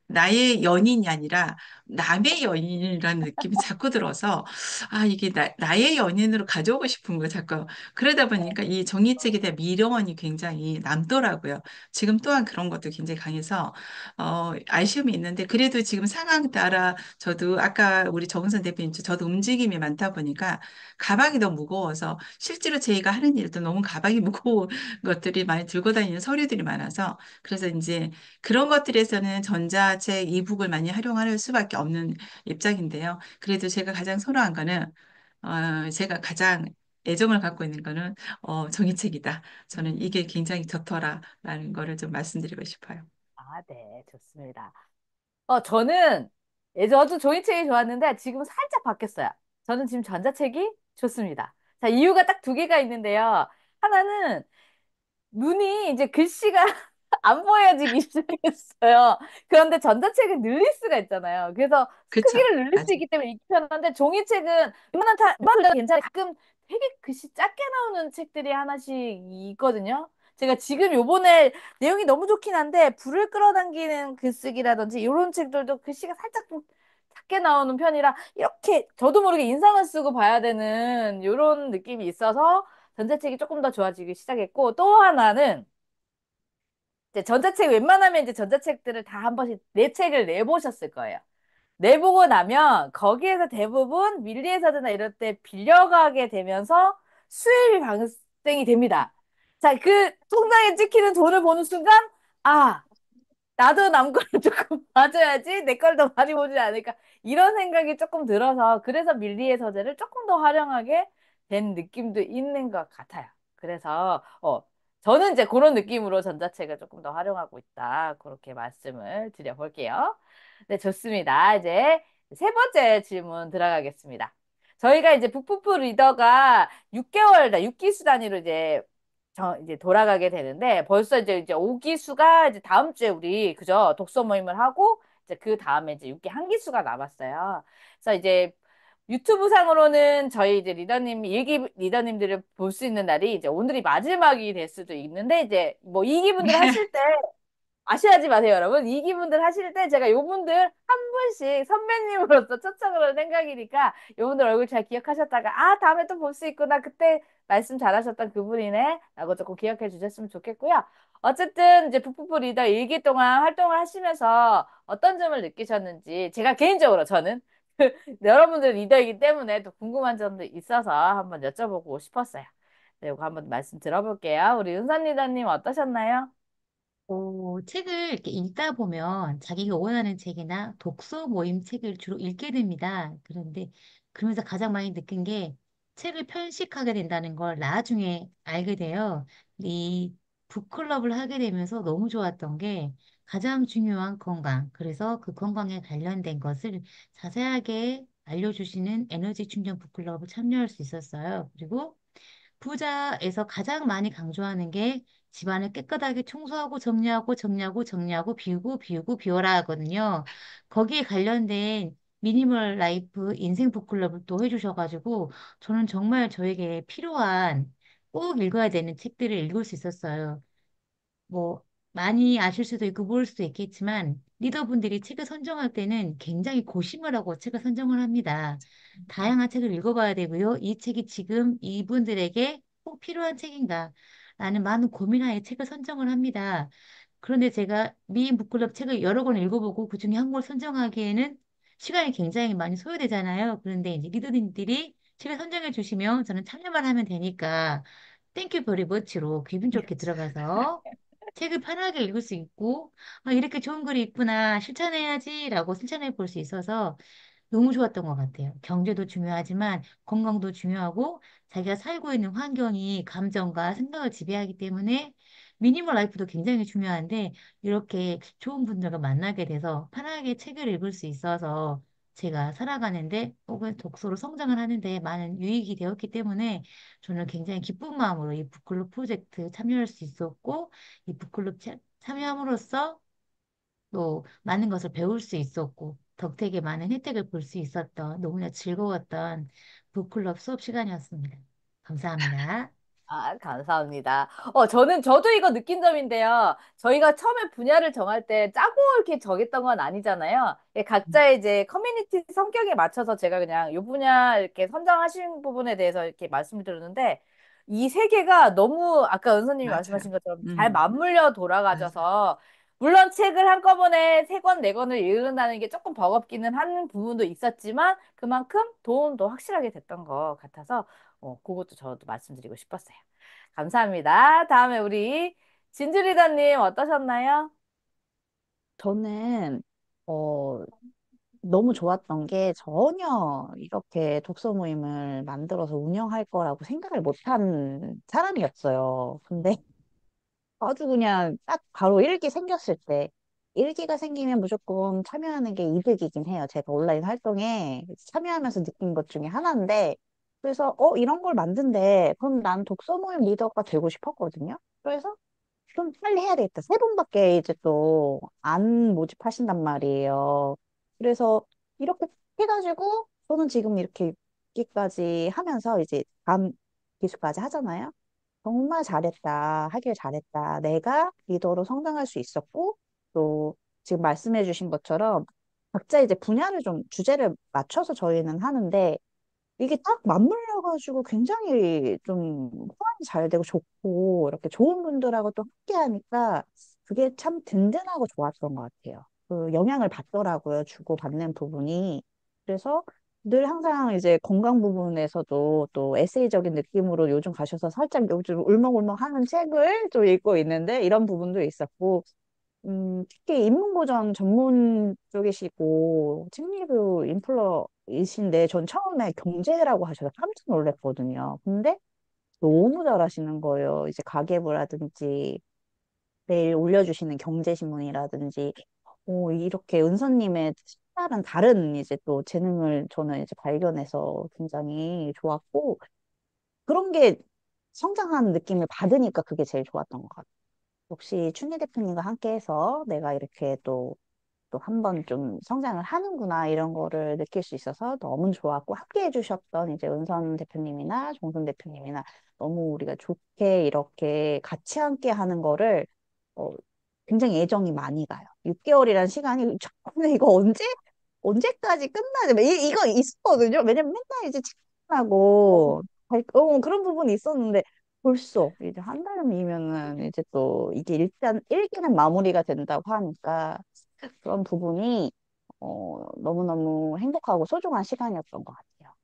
나의 연인이 아니라 남의 연인이라는 느낌이 자꾸 들어서 아 이게 나의 연인으로 가져오고 싶은 거 자꾸 그러다 보니까 이 종이책에 대한 미련이 굉장히 남더라고요. 지금 또한 그런 것도 굉장히 강해서 아쉬움이 있는데 그래도 지금 상황 따라 저도 아까 우리 정은선 대표님 저도 움직임이 많다 보니까 가방이 너무 무거워서 실제로 저희가 하는 일도 너무 가방이 무거운 것들이 많이 들고 다니는 서류들이 많아서 그래서 이제 그런 것들에서는 전자책, 이북을 많이 활용할 수밖에 없는 입장인데요. 그래도 제가 가장 선호한 거는 제가 가장 애정을 갖고 있는 거는 종이책이다. 저는 이게 굉장히 좋더라라는 거를 좀 말씀드리고 싶어요.
아, 네, 좋습니다. 저는 저도 종이책이 좋았는데 지금 살짝 바뀌었어요. 저는 지금 전자책이 좋습니다. 자, 이유가 딱 두 개가 있는데요. 하나는 눈이 이제 글씨가 안 보여지기 시작했어요. 그런데 전자책은 늘릴 수가 있잖아요. 그래서
그렇죠.
크기를 늘릴 수
맞아요.
있기 때문에 이게 편한데 종이책은 웬만한 괜찮아요. 가끔 되게 글씨 작게 나오는 책들이 하나씩 있거든요. 제가 지금 요번에 내용이 너무 좋긴 한데 불을 끌어당기는 글쓰기라든지 이런 책들도 글씨가 살짝 좀 작게 나오는 편이라 이렇게 저도 모르게 인상을 쓰고 봐야 되는 이런 느낌이 있어서 전자책이 조금 더 좋아지기 시작했고 또 하나는 이제 전자책 웬만하면 이제 전자책들을 다 한 번씩 내 책을 내보셨을 거예요. 내보고 나면 거기에서 대부분 밀리에서드나 이럴 때 빌려가게 되면서 수입이 발생이 됩니다. 자, 그 통장에 찍히는 돈을 보는 순간 아, 나도 남 거를 조금 봐줘야지 내 걸 더 많이 보지 않을까 이런 생각이 조금 들어서 그래서 밀리의 서재를 조금 더 활용하게 된 느낌도 있는 것 같아요. 그래서 저는 이제 그런 느낌으로 전자책을 조금 더 활용하고 있다. 그렇게 말씀을 드려볼게요. 네, 좋습니다. 이제 세 번째 질문 들어가겠습니다. 저희가 이제 북푸프 리더가 6개월, 6기수 단위로 이제 돌아가게 되는데 벌써 이제 5기수가 이제 다음 주에 우리 그죠? 독서 모임을 하고 이제 그 다음에 이제 6기 한 기수가 남았어요. 그래서 이제 유튜브 상으로는 저희 이제 일기 리더님들을 볼 수 있는 날이 이제 오늘이 마지막이 될 수도 있는데 이제 뭐 2기분들 하실 때 아쉬워하지 마세요, 여러분. 이 기분들 하실 때 제가 요분들 한 분씩 선배님으로서 초청을 할 생각이니까 요분들 얼굴 잘 기억하셨다가 아, 다음에 또 볼 수 있구나. 그때 말씀 잘하셨던 그분이네. 라고 조금 기억해 주셨으면 좋겠고요. 어쨌든 이제 푸푸푸 리더 일기 동안 활동을 하시면서 어떤 점을 느끼셨는지 제가 개인적으로 저는 여러분들 리더이기 때문에 또 궁금한 점도 있어서 한번 여쭤보고 싶었어요. 네, 이거 한번 말씀 들어볼게요. 우리 은선 리더님 어떠셨나요?
책을 이렇게 읽다 보면 자기가 원하는 책이나 독서 모임 책을 주로 읽게 됩니다. 그런데 그러면서 가장 많이 느낀 게 책을 편식하게 된다는 걸 나중에 알게 돼요. 이 북클럽을 하게 되면서 너무 좋았던 게 가장 중요한 건강. 그래서 그 건강에 관련된 것을 자세하게 알려주시는 에너지 충전 북클럽을 참여할 수 있었어요. 그리고 부자에서 가장 많이 강조하는 게 집안을 깨끗하게 청소하고 정리하고 비우고 비워라 하거든요. 거기에 관련된 미니멀 라이프 인생 북클럽을 또 해주셔가지고 저는 정말 저에게 필요한 꼭 읽어야 되는 책들을 읽을 수 있었어요. 뭐 많이 아실 수도 있고 모를 수도 있겠지만 리더분들이 책을 선정할 때는 굉장히 고심을 하고 책을 선정을 합니다. 다양한 책을 읽어봐야 되고요. 이 책이 지금 이분들에게 꼭 필요한 책인가? 라는 많은 고민하에 책을 선정을 합니다. 그런데 제가 미인 북클럽 책을 여러 권 읽어보고 그중에 한 권을 선정하기에는 시간이 굉장히 많이 소요되잖아요. 그런데 이제 리더님들이 책을 선정해 주시면 저는 참여만 하면 되니까 땡큐 베리 머치로 기분 좋게 들어가서 책을 편하게 읽을 수 있고, 아, 이렇게 좋은 글이 있구나, 실천해야지라고 실천해 볼 수 있어서 너무 좋았던 것 같아요. 경제도 중요하지만 건강도 중요하고 자기가 살고 있는 환경이 감정과 생각을 지배하기 때문에 미니멀 라이프도 굉장히 중요한데 이렇게 좋은 분들과 만나게 돼서 편하게 책을 읽을 수 있어서 제가 살아가는데 혹은 독서로 성장을 하는데 많은 유익이 되었기 때문에 저는 굉장히 기쁜 마음으로 이 북클럽 프로젝트 참여할 수 있었고 이 북클럽 참여함으로써 또 많은 것을 배울 수 있었고 덕택에 많은 혜택을 볼 수 있었던 너무나 즐거웠던 북클럽 수업 시간이었습니다. 감사합니다.
아, 감사합니다. 저도 이거 느낀 점인데요. 저희가 처음에 분야를 정할 때 짜고 이렇게 정했던 건 아니잖아요. 예, 각자의 이제 커뮤니티 성격에 맞춰서 제가 그냥 이 분야 이렇게 선정하신 부분에 대해서 이렇게 말씀을 드렸는데, 이 세 개가 너무 아까 은서님이 말씀하신
맞아요.
것처럼 잘
음,
맞물려
맞아요.
돌아가져서, 물론 책을 한꺼번에 세 권, 네 권을 읽는다는 게 조금 버겁기는 한 부분도 있었지만, 그만큼 도움도 확실하게 됐던 것 같아서, 그것도 저도 말씀드리고 싶었어요. 감사합니다. 다음에 우리 진주 리더님 어떠셨나요?
저는, 어, 너무 좋았던 게 전혀 이렇게 독서 모임을 만들어서 운영할 거라고 생각을 못한 사람이었어요. 근데 아주 그냥 딱 바로 일기 생겼을 때, 일기가 생기면 무조건 참여하는 게 이득이긴 해요. 제가 온라인 활동에 참여하면서 느낀 것 중에 하나인데, 그래서, 이런 걸 만든대. 그럼 난 독서 모임 리더가 되고 싶었거든요. 그래서 좀 빨리 해야 되겠다. 세 분밖에 이제 또 안 모집하신단 말이에요. 그래서 이렇게 해가지고 저는 지금 이렇게 기까지 하면서 이제 다음 기수까지 하잖아요. 정말 잘했다. 하길 잘했다. 내가 리더로 성장할 수 있었고, 또 지금 말씀해 주신 것처럼 각자 이제 분야를 좀 주제를 맞춰서 저희는 하는데, 이게 딱 맞물려가지고 굉장히 좀 호환이 잘 되고 좋고, 이렇게 좋은 분들하고 또 함께 하니까 그게 참 든든하고 좋았던 것 같아요. 그 영향을 받더라고요. 주고받는 부분이. 그래서 늘 항상 이제 건강 부분에서도 또 에세이적인 느낌으로 요즘 가셔서 살짝 요즘 울먹울먹 하는 책을 좀 읽고 있는데 이런 부분도 있었고, 특히 인문고전 전문 쪽이시고, 책리뷰 인플러이신데, 전 처음에 경제라고 하셔서 깜짝 놀랐거든요. 근데 너무 잘하시는 거예요. 이제 가계부라든지, 매일 올려주시는 경제신문이라든지, 이렇게 은서님의 색다른 다른 이제 또 재능을 저는 이제 발견해서 굉장히 좋았고, 그런 게 성장하는 느낌을 받으니까 그게 제일 좋았던 것 같아요. 역시 춘희 대표님과 함께해서 내가 이렇게 또 한 번 좀 성장을 하는구나 이런 거를 느낄 수 있어서 너무 좋았고 함께 해주셨던 이제 은선 대표님이나 종선 대표님이나 너무 우리가 좋게 이렇게 같이 함께 하는 거를 어, 굉장히 애정이 많이 가요. 6개월이란 시간이 정말 이거 언제까지 끝나지? 이거 있었거든요. 왜냐면 맨날 이제 책하고 그런 부분이 있었는데 벌써 이제 한 달이면은 이제 또 이게 일단 일기는 마무리가 된다고 하니까 그런 부분이 너무너무 행복하고 소중한 시간이었던 것 같아요.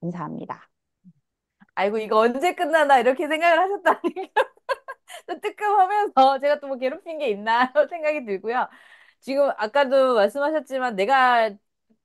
감사합니다.
아이고, 이거 언제 끝나나 이렇게 생각을 하셨다니. 또 뜨끔하면서 제가 또 뭐 괴롭힌 게 있나 생각이 들고요. 지금 아까도 말씀하셨지만 내가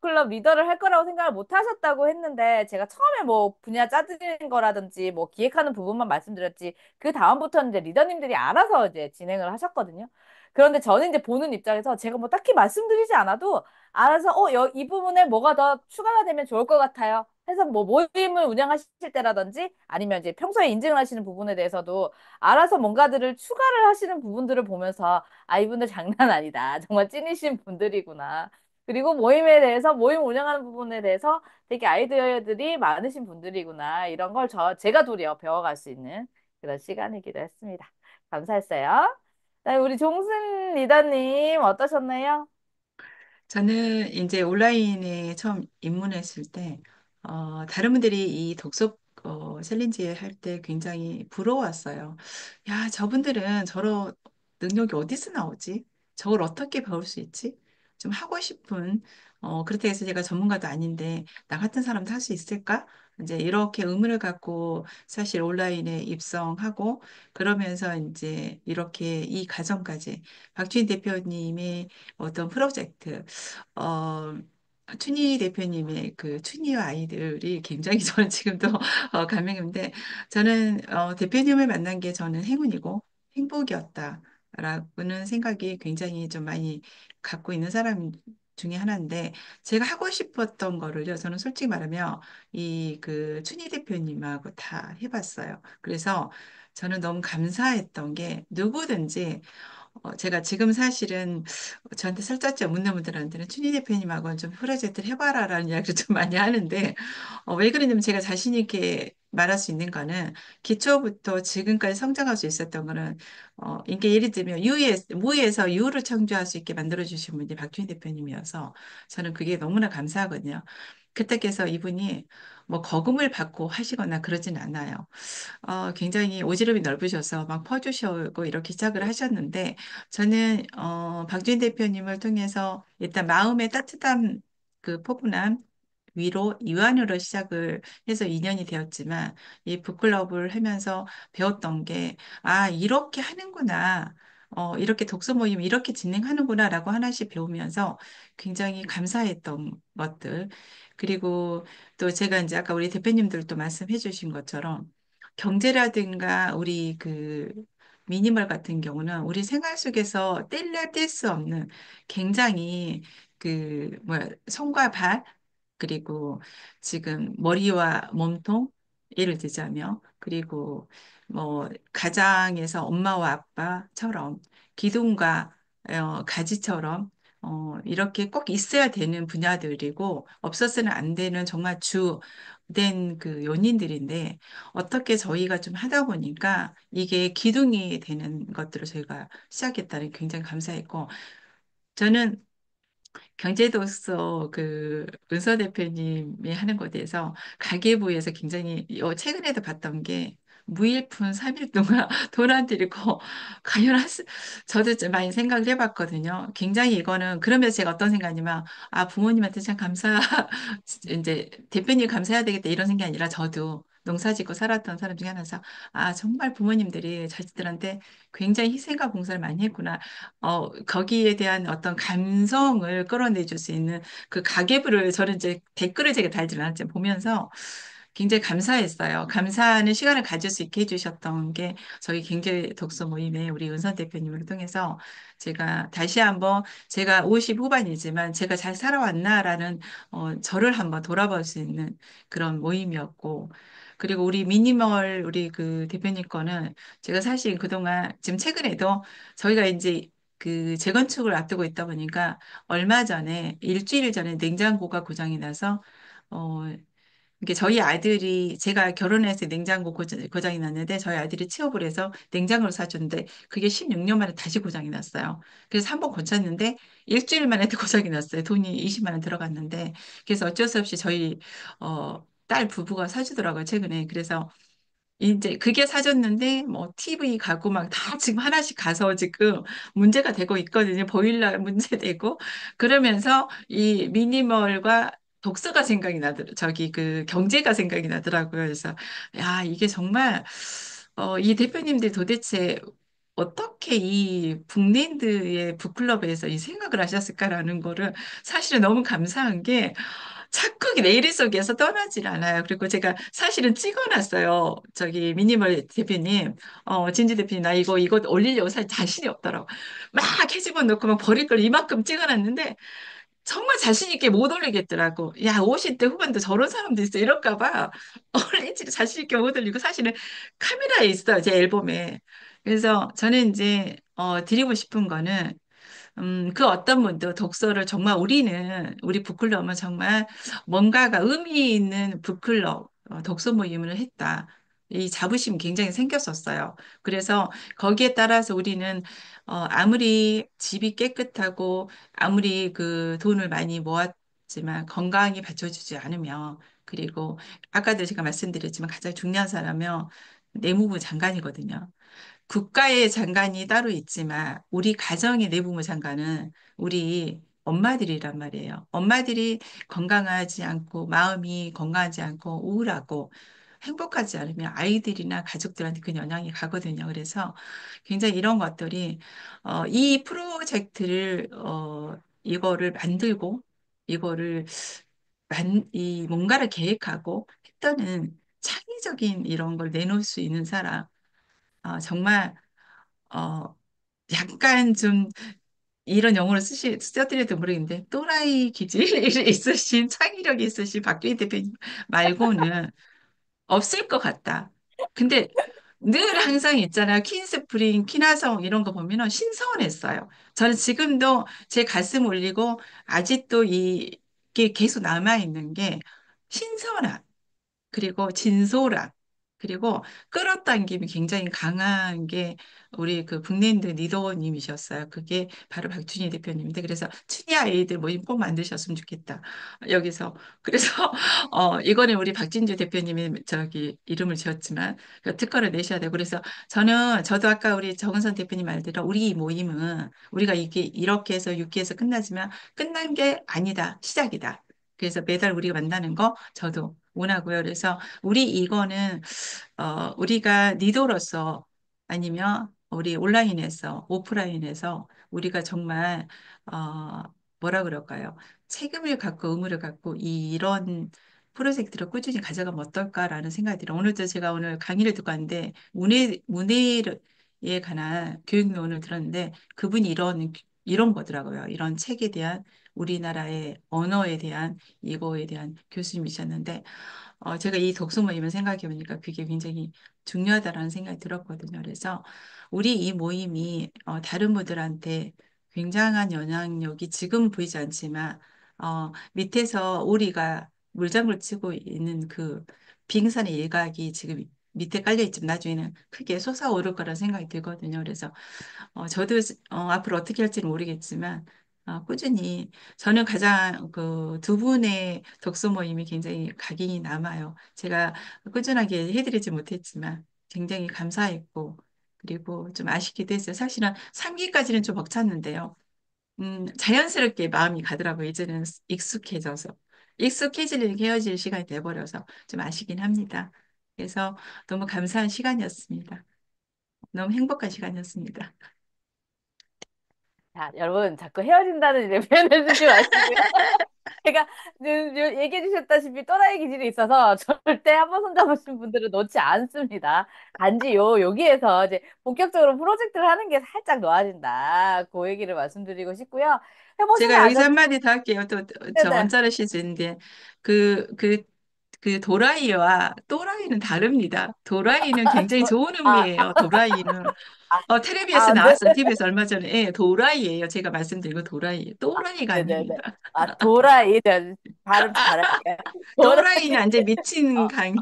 클럽 리더를 할 거라고 생각을 못 하셨다고 했는데 제가 처음에 뭐 분야 짜드리는 거라든지 뭐 기획하는 부분만 말씀드렸지 그 다음부터는 이제 리더님들이 알아서 이제 진행을 하셨거든요. 그런데 저는 이제 보는 입장에서 제가 뭐 딱히 말씀드리지 않아도 알아서 이 부분에 뭐가 더 추가가 되면 좋을 것 같아요. 해서 뭐 모임을 운영하실 때라든지 아니면 이제 평소에 인증을 하시는 부분에 대해서도 알아서 뭔가들을 추가를 하시는 부분들을 보면서 아, 이분들 장난 아니다. 정말 찐이신 분들이구나. 그리고 모임에 대해서, 모임 운영하는 부분에 대해서 되게 아이디어들이 많으신 분들이구나. 이런 걸 제가 도리어 배워갈 수 있는 그런 시간이기도 했습니다. 감사했어요. 네, 우리 종순 리더님 어떠셨나요?
저는 이제 온라인에 처음 입문했을 때, 다른 분들이 이 독서 챌린지 할 때 굉장히 부러웠어요. 야, 저분들은 저런 능력이 어디서 나오지? 저걸 어떻게 배울 수 있지? 좀 하고 싶은, 그렇다고 해서 제가 전문가도 아닌데, 나 같은 사람도 할 수 있을까? 이제 이렇게 의문을 갖고 사실 온라인에 입성하고, 그러면서 이제 이렇게 이 과정까지 박주인 대표님의 어떤 프로젝트, 어, 춘희 대표님의 그 춘희와 아이들이 굉장히 저는 지금도 감명인데 저는 대표님을 만난 게 저는 행운이고 행복이었다라고는 생각이 굉장히 좀 많이 갖고 있는 사람 중에 하나인데 제가 하고 싶었던 거를요. 저는 솔직히 말하면 이 그 춘희 대표님하고 다 해봤어요. 그래서 저는 너무 감사했던 게 누구든지 제가 지금 사실은 저한테 살짝지 묻는 분들한테는 춘희 대표님하고는 좀 프로젝트를 해봐라라는 이야기를 좀 많이 하는데 왜 그러냐면 제가 자신 있게 말할 수 있는 거는 기초부터 지금까지 성장할 수 있었던 거는 이게 예를 들면 무에서 유를 창조할 수 있게 만들어 주신 분이 박준희 대표님이어서 저는 그게 너무나 감사하거든요. 그때께서 이분이 뭐 거금을 받고 하시거나 그러진 않아요. 굉장히 오지랖이 넓으셔서 막 퍼주시고 이렇게 시작을 하셨는데 저는 박주인 대표님을 통해서 일단 마음의 따뜻한 그 포근함 위로 이완으로 시작을 해서 2년이 되었지만 이 북클럽을 하면서 배웠던 게 이렇게 하는구나. 이렇게 독서 모임 이렇게 진행하는구나라고 하나씩 배우면서 굉장히 감사했던 것들. 그리고 또 제가 이제 아까 우리 대표님들도 말씀해 주신 것처럼 경제라든가 우리 그 미니멀 같은 경우는 우리 생활 속에서 뗄래야 뗄 수 없는 굉장히 그 뭐야 손과 발 그리고 지금 머리와 몸통 예를 들자면 그리고 뭐 가장에서 엄마와 아빠처럼 기둥과 가지처럼 이렇게 꼭 있어야 되는 분야들이고 없었으면 안 되는 정말 주된 그 요인들인데 어떻게 저희가 좀 하다 보니까 이게 기둥이 되는 것들을 저희가 시작했다는 게 굉장히 감사했고 저는 경제도서 그 은서 대표님이 하는 것에 대해서 가계부에서 굉장히 최근에도 봤던 게 무일푼 3일 동안 돈 안 들이고 과연 저도 좀 많이 생각을 해봤거든요. 굉장히 이거는 그러면서 제가 어떤 생각이냐면 부모님한테 참 이제 대표님 감사해야 되겠다 이런 생각이 아니라 저도 농사 짓고 살았던 사람 중에 하나서 정말 부모님들이 자식들한테 굉장히 희생과 봉사를 많이 했구나. 거기에 대한 어떤 감성을 끌어내줄 수 있는 그 가계부를 저는 이제 댓글을 제가 달지 않았지만 보면서 굉장히 감사했어요. 감사하는 시간을 가질 수 있게 해주셨던 게 저희 경제 독서 모임에 우리 은선 대표님을 통해서 제가 다시 한번 제가 50 후반이지만 제가 잘 살아왔나라는 저를 한번 돌아볼 수 있는 그런 모임이었고 그리고 우리 미니멀 우리 그 대표님 거는 제가 사실 그동안 지금 최근에도 저희가 이제 그 재건축을 앞두고 있다 보니까 얼마 전에 일주일 전에 냉장고가 고장이 나서 어 이게 저희 아들이 제가 결혼해서 냉장고 고장이 났는데 저희 아들이 취업을 해서 냉장고를 사줬는데 그게 16년 만에 다시 고장이 났어요. 그래서 한 번 고쳤는데 일주일 만에 또 고장이 났어요. 돈이 20만 원 들어갔는데 그래서 어쩔 수 없이 저희 딸 부부가 사주더라고요. 최근에. 그래서 이제 그게 사줬는데 뭐 TV 가구 막 다 지금 하나씩 가서 지금 문제가 되고 있거든요. 보일러 문제되고 그러면서 이 미니멀과 독서가 생각이 나더라고요. 저기 그 경제가 생각이 나더라고요. 그래서 야 이게 정말 이 대표님들이 도대체 어떻게 이 북랜드의 북클럽에서 이 생각을 하셨을까라는 거를 사실은 너무 감사한 게 자꾸 내 일의 속에서 떠나질 않아요. 그리고 제가 사실은 찍어놨어요. 저기 미니멀 대표님, 진지 대표님, 나 이거 올리려고 사실 자신이 없더라고. 막 해집어 놓고 막 버릴 걸 이만큼 찍어놨는데 정말 자신 있게 못 올리겠더라고. 야, 50대 후반도 저런 사람도 있어. 이럴까 봐. 올리지 자신 있게 못 올리고 사실은 카메라에 있어요. 제 앨범에. 그래서 저는 이제 드리고 싶은 거는 그 어떤 분도 독서를 정말 우리 북클럽은 정말 뭔가가 의미 있는 북클럽, 독서 모임을 했다. 이 자부심이 굉장히 생겼었어요. 그래서 거기에 따라서 우리는 아무리 집이 깨끗하고 아무리 그 돈을 많이 모았지만 건강이 받쳐주지 않으면 그리고 아까도 제가 말씀드렸지만 가장 중요한 사람은 내무부 장관이거든요. 국가의 장관이 따로 있지만 우리 가정의 내부부 장관은 우리 엄마들이란 말이에요. 엄마들이 건강하지 않고 마음이 건강하지 않고 우울하고 행복하지 않으면 아이들이나 가족들한테 그 영향이 가거든요. 그래서 굉장히 이런 것들이 이 프로젝트를 이거를 만들고 이거를 이 뭔가를 계획하고 했더는 창의적인 이런 걸 내놓을 수 있는 사람, 정말 어, 약간 좀 이런 용어를 써드려도 모르겠는데 또라이 기질이 있으신 창의력이 있으신 박주희 대표님 말고는 없을 것 같다. 근데 늘 항상 있잖아요. 퀸스프링, 키나성 이런 거 보면은 신선했어요. 저는 지금도 제 가슴 울리고 아직도 이게 계속 남아있는 게 신선함. 그리고 진솔함, 그리고 끌어당김이 굉장히 강한 게 우리 그 북랜드 리더님이셨어요. 그게 바로 박준희 대표님인데, 그래서 춘희 아이들 모임 꼭 만드셨으면 좋겠다. 여기서. 그래서, 이거는 우리 박진주 대표님이 저기 이름을 지었지만, 그 특허를 내셔야 되고, 그래서 저도 아까 우리 정은선 대표님 말대로 우리 이 모임은 우리가 이게 이렇게 해서 6기에서 끝나지만 끝난 게 아니다. 시작이다. 그래서 매달 우리가 만나는 거 저도 원하고요. 그래서 우리 이거는 우리가 리더로서 아니면 우리 온라인에서 오프라인에서 우리가 정말 어, 뭐라 그럴까요? 책임을 갖고 의무를 갖고 이런 프로젝트를 꾸준히 가져가면 어떨까라는 생각이 들어요. 오늘도 제가 오늘 강의를 듣고 왔는데 문해에 관한 교육론을 들었는데 그분이 이런 거더라고요. 이런 책에 대한 우리나라의 언어에 대한 이거에 대한 교수님이셨는데 제가 이 독서 모임을 생각해 보니까 그게 굉장히 중요하다라는 생각이 들었거든요. 그래서 우리 이 모임이 다른 분들한테 굉장한 영향력이 지금 보이지 않지만 밑에서 우리가 물장구를 치고 있는 그 빙산의 일각이 지금 밑에 깔려 있지만 나중에는 크게 솟아오를 거라는 생각이 들거든요. 그래서 저도 앞으로 어떻게 할지는 모르겠지만 꾸준히 저는 가장 그 두 분의 독서 모임이 굉장히 각인이 남아요. 제가 꾸준하게 해드리지 못했지만 굉장히 감사했고 그리고 좀 아쉽기도 했어요. 사실은 3기까지는 좀 벅찼는데요. 자연스럽게 마음이 가더라고요. 이제는 익숙해져서. 익숙해질 헤어질 시간이 돼버려서 좀 아쉽긴 합니다. 그래서 너무 감사한 시간이었습니다. 너무 행복한 시간이었습니다.
자, 여러분, 자꾸 헤어진다는 이제 표현해 주지 마시고요. 제가 얘기해 주셨다시피 또라이 기질이 있어서 절대 한 번 손잡으신 분들은 놓지 않습니다. 단지 여기에서 이제 본격적으로 프로젝트를 하는 게 살짝 놓아진다. 그 얘기를 말씀드리고 싶고요. 해보셔서
제가 여기서
아셨죠?
한마디 더 할게요. 또, 저
네네.
원자로 시즌인데, 그, 그, 그 도라이와 또라이는 다릅니다. 도라이는 굉장히
저,
좋은
아,
의미예요. 도라이는.
아,
텔레비에서
네.
나왔어요. TV에서 얼마 전에. 예, 도라이예요. 제가 말씀드린 거 도라이예요. 또라이가
네네네.
아닙니다.
도라이. 네, 발음 잘할게요. 도라이.
또라이는 완전 미친
어,
강.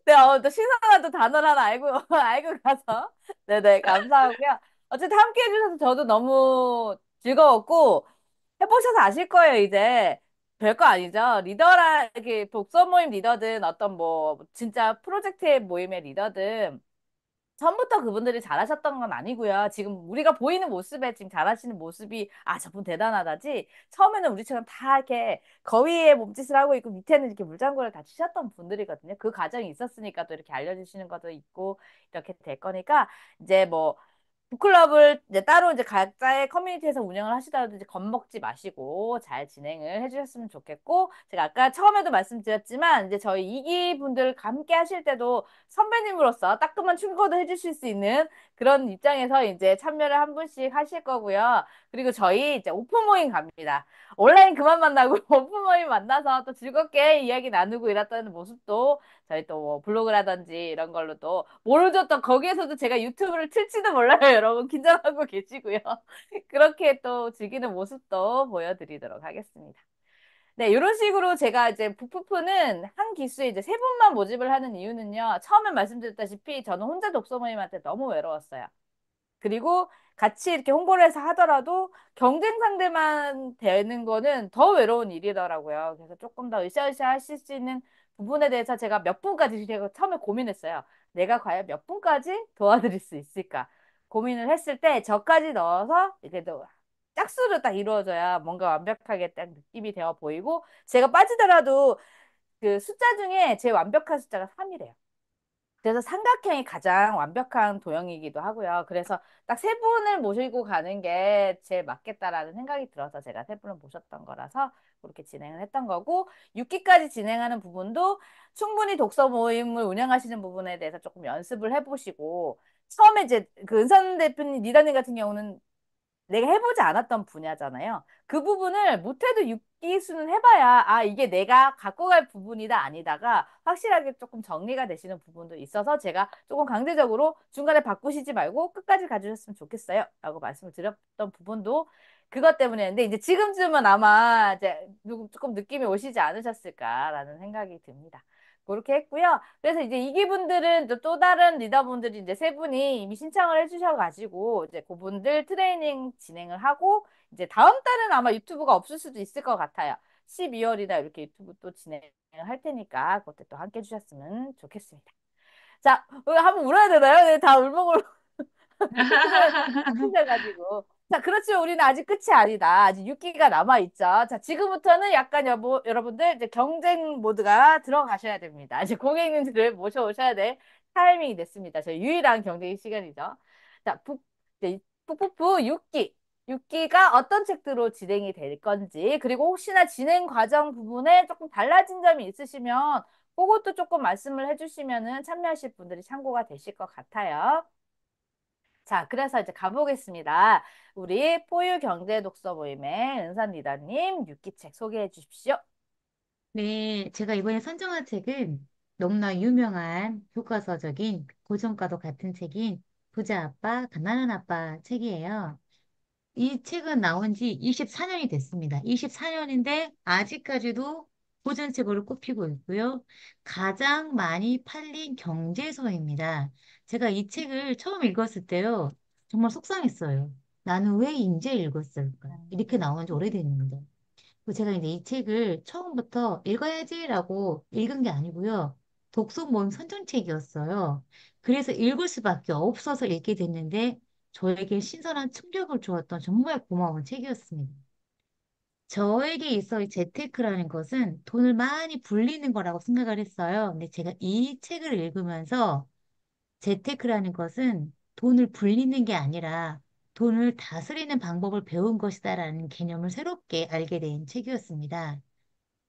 네, 또 신선한 또 단어를 하나 알고, 알고 가서. 네네, 감사하고요. 어쨌든 함께 해주셔서 저도 너무 즐거웠고, 해보셔서 아실 거예요, 이제. 별거 아니죠. 이렇게 독서 모임 리더든 어떤 뭐, 진짜 프로젝트의 모임의 리더든 처음부터 그분들이 잘하셨던 건 아니고요. 지금 우리가 보이는 모습에 지금 잘하시는 모습이 저분 대단하다지. 처음에는 우리처럼 다 이렇게 거위의 몸짓을 하고 있고 밑에는 이렇게 물장구를 다 치셨던 분들이거든요. 그 과정이 있었으니까 또 이렇게 알려주시는 것도 있고 이렇게 될 거니까 이제 뭐 북클럽을 이제 따로 이제 각자의 커뮤니티에서 운영을 하시더라도 이제 겁먹지 마시고 잘 진행을 해주셨으면 좋겠고 제가 아까 처음에도 말씀드렸지만 이제 저희 이기 분들 함께 하실 때도 선배님으로서 따끔한 충고도 해주실 수 있는 그런 입장에서 이제 참여를 한 분씩 하실 거고요. 그리고 저희 이제 오픈 모임 갑니다. 온라인 그만 만나고 오픈 모임 만나서 또 즐겁게 이야기 나누고 이랬다는 모습도 저희 또 뭐 블로그라든지 이런 걸로 또 모르죠. 또 거기에서도 제가 유튜브를 틀지도 몰라요. 여러분 긴장하고 계시고요. 그렇게 또 즐기는 모습도 보여드리도록 하겠습니다. 네, 이런 식으로 제가 이제 북푸프는 한 기수에 이제 세 분만 모집을 하는 이유는요. 처음에 말씀드렸다시피 저는 혼자 독서 모임한테 너무 외로웠어요. 그리고 같이 이렇게 홍보를 해서 하더라도 경쟁 상대만 되는 거는 더 외로운 일이더라고요. 그래서 조금 더 으쌰으쌰 하실 수 있는 부분에 대해서 제가 몇 분까지 제가 처음에 고민했어요. 내가 과연 몇 분까지 도와드릴 수 있을까? 고민을 했을 때 저까지 넣어서 이게 또 짝수로 딱 이루어져야 뭔가 완벽하게 딱 느낌이 되어 보이고 제가 빠지더라도 그 숫자 중에 제 완벽한 숫자가 3이래요. 그래서 삼각형이 가장 완벽한 도형이기도 하고요. 그래서 딱 세 분을 모시고 가는 게 제일 맞겠다라는 생각이 들어서 제가 세 분을 모셨던 거라서 그렇게 진행을 했던 거고, 6기까지 진행하는 부분도 충분히 독서 모임을 운영하시는 부분에 대해서 조금 연습을 해보시고, 처음에 이제 그 은선 대표님, 리더님 같은 경우는 내가 해보지 않았던 분야잖아요. 그 부분을 못해도 6기수는 해봐야, 아, 이게 내가 갖고 갈 부분이다, 아니다가 확실하게 조금 정리가 되시는 부분도 있어서 제가 조금 강제적으로 중간에 바꾸시지 말고 끝까지 가주셨으면 좋겠어요. 라고 말씀을 드렸던 부분도 그것 때문이었는데, 이제 지금쯤은 아마 이제 조금 느낌이 오시지 않으셨을까라는 생각이 듭니다. 그렇게 했고요. 그래서 이제 이기분들은 또 다른 리더분들이 이제 세 분이 이미 신청을 해주셔가지고 이제 그분들 트레이닝 진행을 하고 이제 다음 달은 아마 유튜브가 없을 수도 있을 것 같아요. 12월이나 이렇게 유튜브 또 진행을 할 테니까 그때 또 함께 해주셨으면 좋겠습니다. 자, 한번 울어야 되나요? 네, 다 울먹울먹 표정을 바꾸셔가지고. 자, 그렇지만 우리는 아직 끝이 아니다. 아직 6기가 남아있죠. 자, 지금부터는 약간 여러분들 이제 경쟁 모드가 들어가셔야 됩니다. 이제 고객님들을 모셔오셔야 될 타이밍이 됐습니다. 저희 유일한 경쟁 시간이죠. 자, 이제 푹푹푹 6기. 6기가 어떤 책들로 진행이 될 건지, 그리고 혹시나 진행 과정 부분에 조금 달라진 점이 있으시면 그것도 조금 말씀을 해주시면은 참여하실 분들이 참고가 되실 것 같아요. 자, 그래서 이제 가보겠습니다. 우리 포유 경제 독서 모임의 은산 리더님 6기 책 소개해 주십시오.
네, 제가 이번에 선정한 책은 너무나 유명한 교과서적인 고전과도 같은 책인 부자 아빠, 가난한 아빠 책이에요. 이 책은 나온 지 24년이 됐습니다. 24년인데 아직까지도 고전책으로 꼽히고 있고요. 가장 많이 팔린 경제서입니다. 제가 이 책을 처음 읽었을 때요. 정말 속상했어요. 나는 왜 이제 읽었을까? 이렇게 나온 지 오래됐는데. 그리고 제가 이제 이 책을 처음부터 읽어야지라고 읽은 게 아니고요. 독서 모임 선정책이었어요. 그래서 읽을 수밖에 없어서 읽게 됐는데 저에게 신선한 충격을 주었던 정말 고마운 책이었습니다. 저에게 있어 이 재테크라는 것은 돈을 많이 불리는 거라고 생각을 했어요. 근데 제가 이 책을 읽으면서 재테크라는 것은 돈을 불리는 게 아니라 돈을 다스리는 방법을 배운 것이다라는 개념을 새롭게 알게 된 책이었습니다.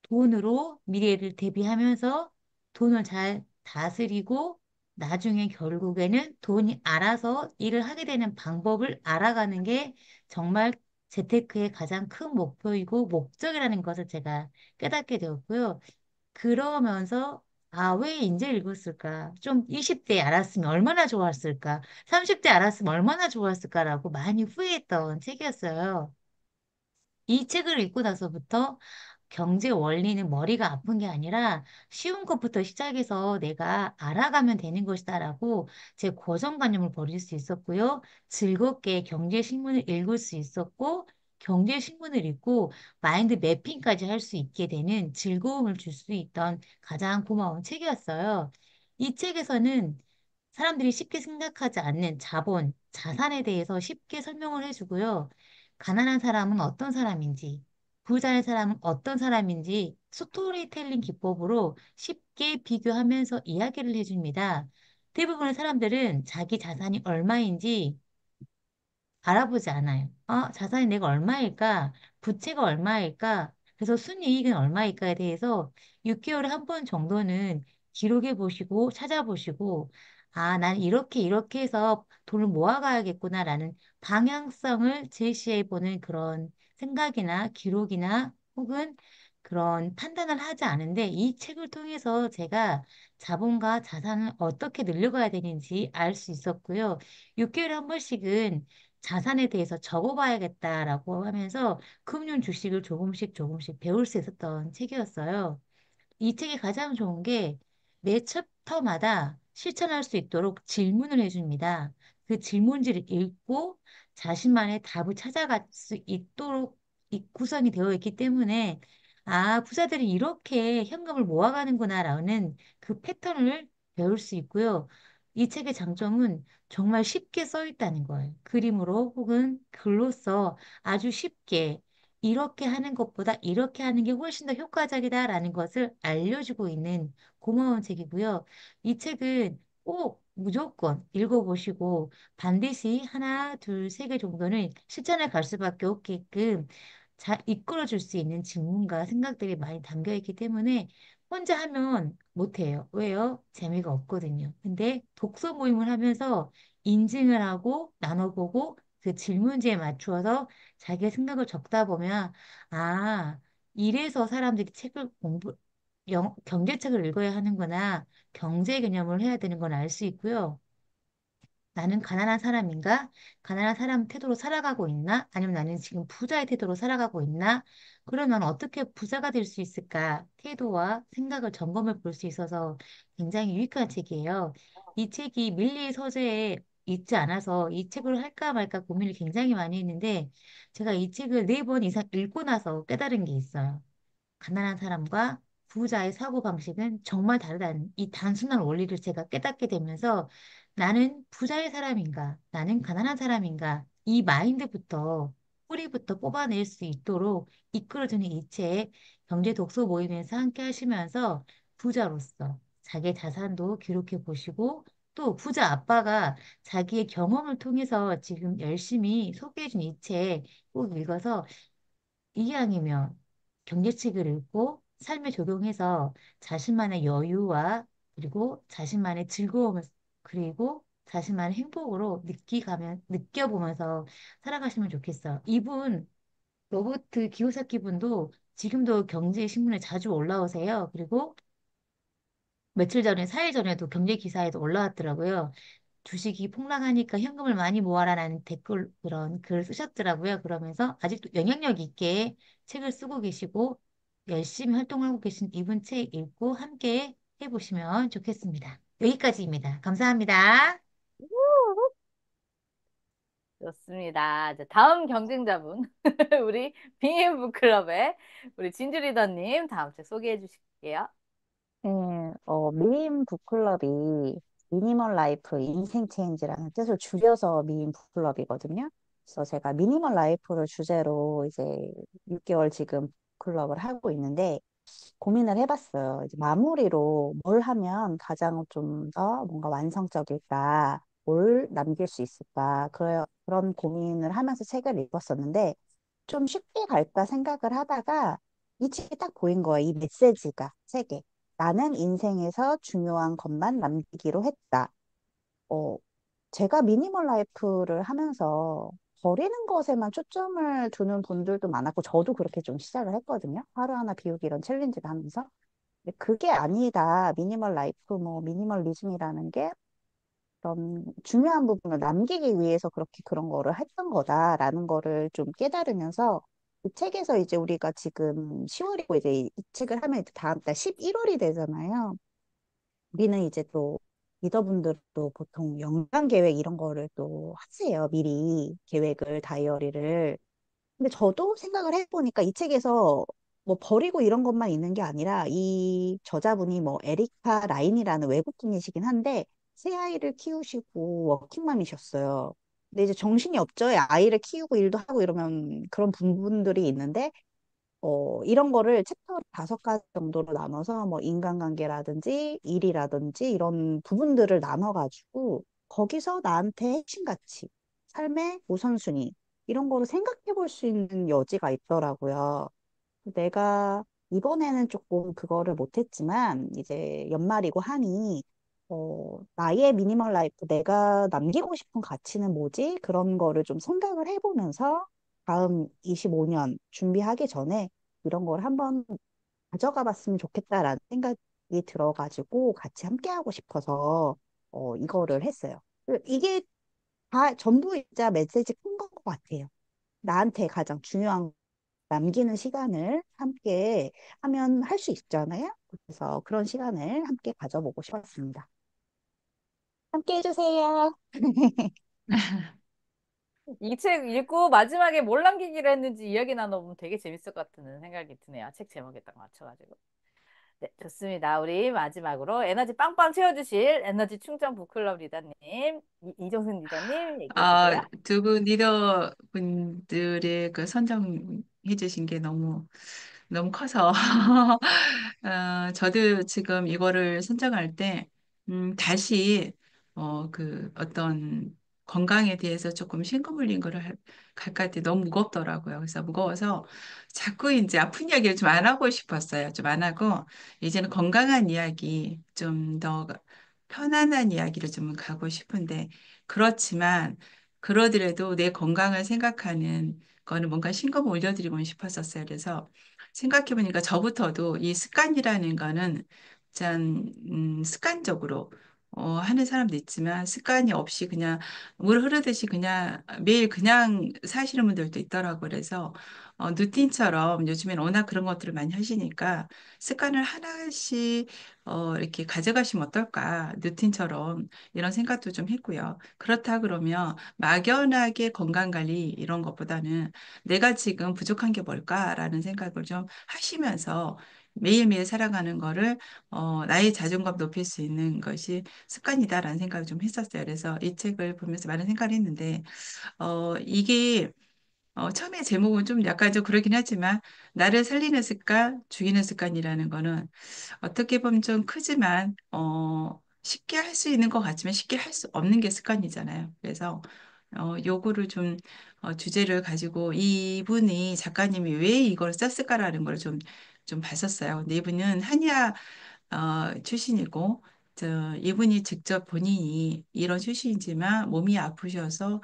돈으로 미래를 대비하면서 돈을 잘 다스리고 나중에 결국에는 돈이 알아서 일을 하게 되는 방법을 알아가는 게 정말 재테크의 가장 큰 목표이고 목적이라는 것을 제가 깨닫게 되었고요. 그러면서 아, 왜 이제 읽었을까? 좀 20대에 알았으면 얼마나 좋았을까? 30대 알았으면 얼마나 좋았을까라고 많이 후회했던 책이었어요. 이 책을 읽고 나서부터 경제 원리는 머리가 아픈 게 아니라 쉬운 것부터 시작해서 내가 알아가면 되는 것이다라고 제 고정관념을 버릴 수 있었고요. 즐겁게 경제신문을 읽을 수 있었고, 경제신문을 읽고 마인드 매핑까지 할 수 있게 되는 즐거움을 줄 수 있던 가장 고마운 책이었어요. 이 책에서는 사람들이 쉽게 생각하지 않는 자본, 자산에 대해서 쉽게 설명을 해주고요. 가난한 사람은 어떤 사람인지, 부자의 사람은 어떤 사람인지 스토리텔링 기법으로 쉽게 비교하면서 이야기를 해줍니다. 대부분의 사람들은 자기 자산이 얼마인지 알아보지 않아요. 자산이 내가 얼마일까? 부채가 얼마일까? 그래서 순이익은 얼마일까에 대해서 6개월에 한 번 정도는 기록해 보시고 찾아보시고 난 이렇게 해서 돈을 모아가야겠구나라는 방향성을 제시해 보는 그런 생각이나 기록이나 혹은 그런 판단을 하지 않은데 이 책을 통해서 제가 자본과 자산을 어떻게 늘려가야 되는지 알 수 있었고요. 6개월에 한 번씩은 자산에 대해서 적어봐야겠다라고 하면서 금융 주식을 조금씩 조금씩 배울 수 있었던 책이었어요. 이 책이 가장 좋은 게 매 챕터마다 실천할 수 있도록 질문을 해줍니다. 그 질문지를 읽고 자신만의 답을 찾아갈 수 있도록 구성이 되어 있기 때문에 부자들이 이렇게 현금을 모아가는구나라는 그 패턴을 배울 수 있고요. 이 책의 장점은 정말 쉽게 써 있다는 거예요. 그림으로 혹은 글로써 아주 쉽게 이렇게 하는 것보다 이렇게 하는 게 훨씬 더 효과적이다라는 것을 알려주고 있는 고마운 책이고요. 이 책은 꼭 무조건 읽어보시고 반드시 하나, 둘, 세 개 정도는 실천에 갈 수밖에 없게끔 이끌어줄 수 있는 질문과 생각들이 많이 담겨 있기 때문에 혼자 하면 못해요. 왜요? 재미가 없거든요. 근데 독서 모임을 하면서 인증을 하고 나눠보고 그 질문지에 맞추어서 자기의 생각을 적다 보면 아, 이래서 사람들이 책을 경제책을 읽어야 하는구나. 경제 개념을 해야 되는 건 알 수 있고요. 나는 가난한 사람인가? 가난한 사람 태도로 살아가고 있나? 아니면 나는 지금 부자의 태도로 살아가고 있나? 그러면 어떻게 부자가 될 수 있을까? 태도와 생각을 점검해 볼 수 있어서 굉장히 유익한 책이에요. 이 책이 밀리 서재에 있지 않아서 이 책을 할까 말까 고민을 굉장히 많이 했는데 제가 이 책을 4번 이상 읽고 나서 깨달은 게 있어요. 가난한 사람과 부자의 사고방식은 정말 다르다는 이 단순한 원리를 제가 깨닫게 되면서 나는 부자의 사람인가, 나는 가난한 사람인가, 이 마인드부터, 뿌리부터 뽑아낼 수 있도록 이끌어주는 이 책, 경제 독서 모임에서 함께 하시면서 부자로서 자기의 자산도 기록해 보시고 또 부자 아빠가 자기의 경험을 통해서 지금 열심히 소개해준 이 책 꼭 읽어서 이왕이면 경제책을 읽고 삶에 적용해서 자신만의 여유와 그리고 자신만의 즐거움을 그리고 자신만의 행복으로 느껴보면서 살아가시면 좋겠어요. 이분 로버트 기요사키 분도 지금도 경제신문에 자주 올라오세요. 그리고 며칠 전에, 4일 전에도 경제 기사에도 올라왔더라고요. 주식이 폭락하니까 현금을 많이 모아라라는 댓글 그런 글을 쓰셨더라고요. 그러면서 아직도 영향력 있게 책을 쓰고 계시고 열심히 활동하고 계신 이분 책 읽고 함께 해보시면 좋겠습니다. 여기까지입니다. 감사합니다.
좋습니다. 이제 다음 경쟁자분, 우리 빙의북클럽의 우리 진주 리더님 다음 책 소개해 주실게요.
네, 미임 북클럽이 미니멀 라이프 인생 체인지라는 뜻을 줄여서 미임 북클럽이거든요. 그래서 제가 미니멀 라이프를 주제로 이제 6개월 지금 북클럽을 하고 있는데 고민을 해봤어요. 이제 마무리로 뭘 하면 가장 좀 더 뭔가 완성적일까, 뭘 남길 수 있을까, 그런 고민을 하면서 책을 읽었었는데 좀 쉽게 갈까 생각을 하다가 이 책이 딱 보인 거예요. 이 메시지가 책에. 나는 인생에서 중요한 것만 남기기로 했다. 어, 제가 미니멀 라이프를 하면서 버리는 것에만 초점을 두는 분들도 많았고, 저도 그렇게 좀 시작을 했거든요. 하루 하나 비우기 이런 챌린지를 하면서. 근데 그게 아니다. 미니멀 라이프, 뭐, 미니멀리즘이라는 게 그런 중요한 부분을 남기기 위해서 그렇게 그런 거를 했던 거다라는 거를 좀 깨달으면서 이 책에서 이제 우리가 지금 10월이고 이제 이 책을 하면 이제 다음 달 11월이 되잖아요. 우리는 이제 또 리더분들도 보통 연간 계획 이런 거를 또 하세요. 미리 계획을, 다이어리를. 근데 저도 생각을 해보니까 이 책에서 뭐 버리고 이런 것만 있는 게 아니라 이 저자분이 뭐 에리카 라인이라는 외국인이시긴 한데 새 아이를 키우시고 워킹맘이셨어요. 근데 이제 정신이 없죠. 아이를 키우고 일도 하고 이러면 그런 부분들이 있는데 이런 거를 챕터 5가지 정도로 나눠서 뭐 인간관계라든지 일이라든지 이런 부분들을 나눠가지고 거기서 나한테 핵심 가치, 삶의 우선순위 이런 거를 생각해 볼 수 있는 여지가 있더라고요. 내가 이번에는 조금 그거를 못했지만 이제 연말이고 하니 나의 미니멀 라이프 내가 남기고 싶은 가치는 뭐지? 그런 거를 좀 생각을 해보면서 다음 25년 준비하기 전에 이런 걸 한번 가져가 봤으면 좋겠다라는 생각이 들어가지고 같이 함께 하고 싶어서 이거를 했어요. 이게 다 전부이자 메시지 큰 것 같아요. 나한테 가장 중요한 남기는 시간을 함께 하면 할 수 있잖아요. 그래서 그런 시간을 함께 가져보고 싶었습니다. 함께 해주세요.
이 책 읽고 마지막에 뭘 남기기로 했는지 이야기 나눠보면 되게 재밌을 것 같은 생각이 드네요. 책 제목에 딱 맞춰가지고. 네, 좋습니다. 우리 마지막으로 에너지 빵빵 채워주실 에너지 충전 북클럽 리더님, 이정순 리더님 얘기해 주세요.
두 분 리더 분들의 그 선정해 주신 게 너무 커서 저도 지금 이거를 선정할 때 다시, 어떤 건강에 대해서 조금 심금 울린 거를 갈까 때 너무 무겁더라고요. 그래서 무거워서 자꾸 이제 아픈 이야기를 좀 안 하고 싶었어요. 좀 안 하고, 이제는 건강한 이야기, 좀 더 편안한 이야기를 좀 가고 싶은데, 그렇지만, 그러더라도 내 건강을 생각하는 거는 뭔가 심금을 올려드리고 싶었었어요. 그래서 생각해보니까 저부터도 이 습관이라는 거는 습관적으로 하는 사람도 있지만 습관이 없이 그냥 물 흐르듯이 그냥 매일 그냥 사시는 분들도 있더라고요. 그래서 누틴처럼 요즘에는 워낙 그런 것들을 많이 하시니까 습관을 하나씩 이렇게 가져가시면 어떨까? 누틴처럼 이런 생각도 좀 했고요. 그렇다 그러면 막연하게 건강관리 이런 것보다는 내가 지금 부족한 게 뭘까라는 생각을 좀 하시면서 매일매일 살아가는 거를 나의 자존감 높일 수 있는 것이 습관이다라는 생각을 좀 했었어요. 그래서 이 책을 보면서 많은 생각을 했는데, 이게 처음에 제목은 좀 약간 좀 그러긴 하지만, 나를 살리는 습관, 죽이는 습관이라는 거는 어떻게 보면 좀 크지만, 쉽게 할 수 있는 것 같지만 쉽게 할 수 없는 게 습관이잖아요. 그래서, 요거를 좀, 주제를 가지고 이분이 작가님이 왜 이걸 썼을까라는 걸 좀 봤었어요. 근데 이분은 한의학 출신이고, 이분이 직접 본인이 이런 출신이지만 몸이 아프셔서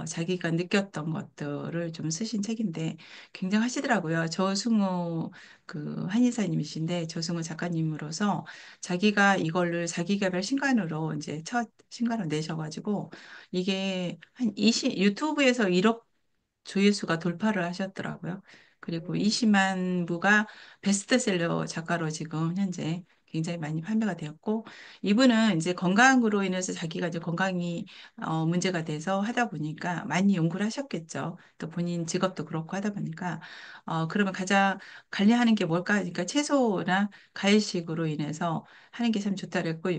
자기가 느꼈던 것들을 좀 쓰신 책인데 굉장하시더라고요. 조승우 그 한의사님이신데 조승우 작가님으로서 자기가 이거를 자기계발 신간으로 이제 첫 신간을 내셔가지고 이게 한 20, 유튜브에서 1억 조회수가 돌파를 하셨더라고요. 그리고 20만 부가 베스트셀러 작가로 지금 현재 굉장히 많이 판매가 되었고, 이분은 이제 건강으로 인해서 자기가 이제 건강이 문제가 돼서 하다 보니까 많이 연구를 하셨겠죠. 또 본인 직업도 그렇고 하다 보니까, 그러면 가장 관리하는 게 뭘까? 그러니까 채소나 과일식으로 인해서 하는 게 참 좋다 그랬고,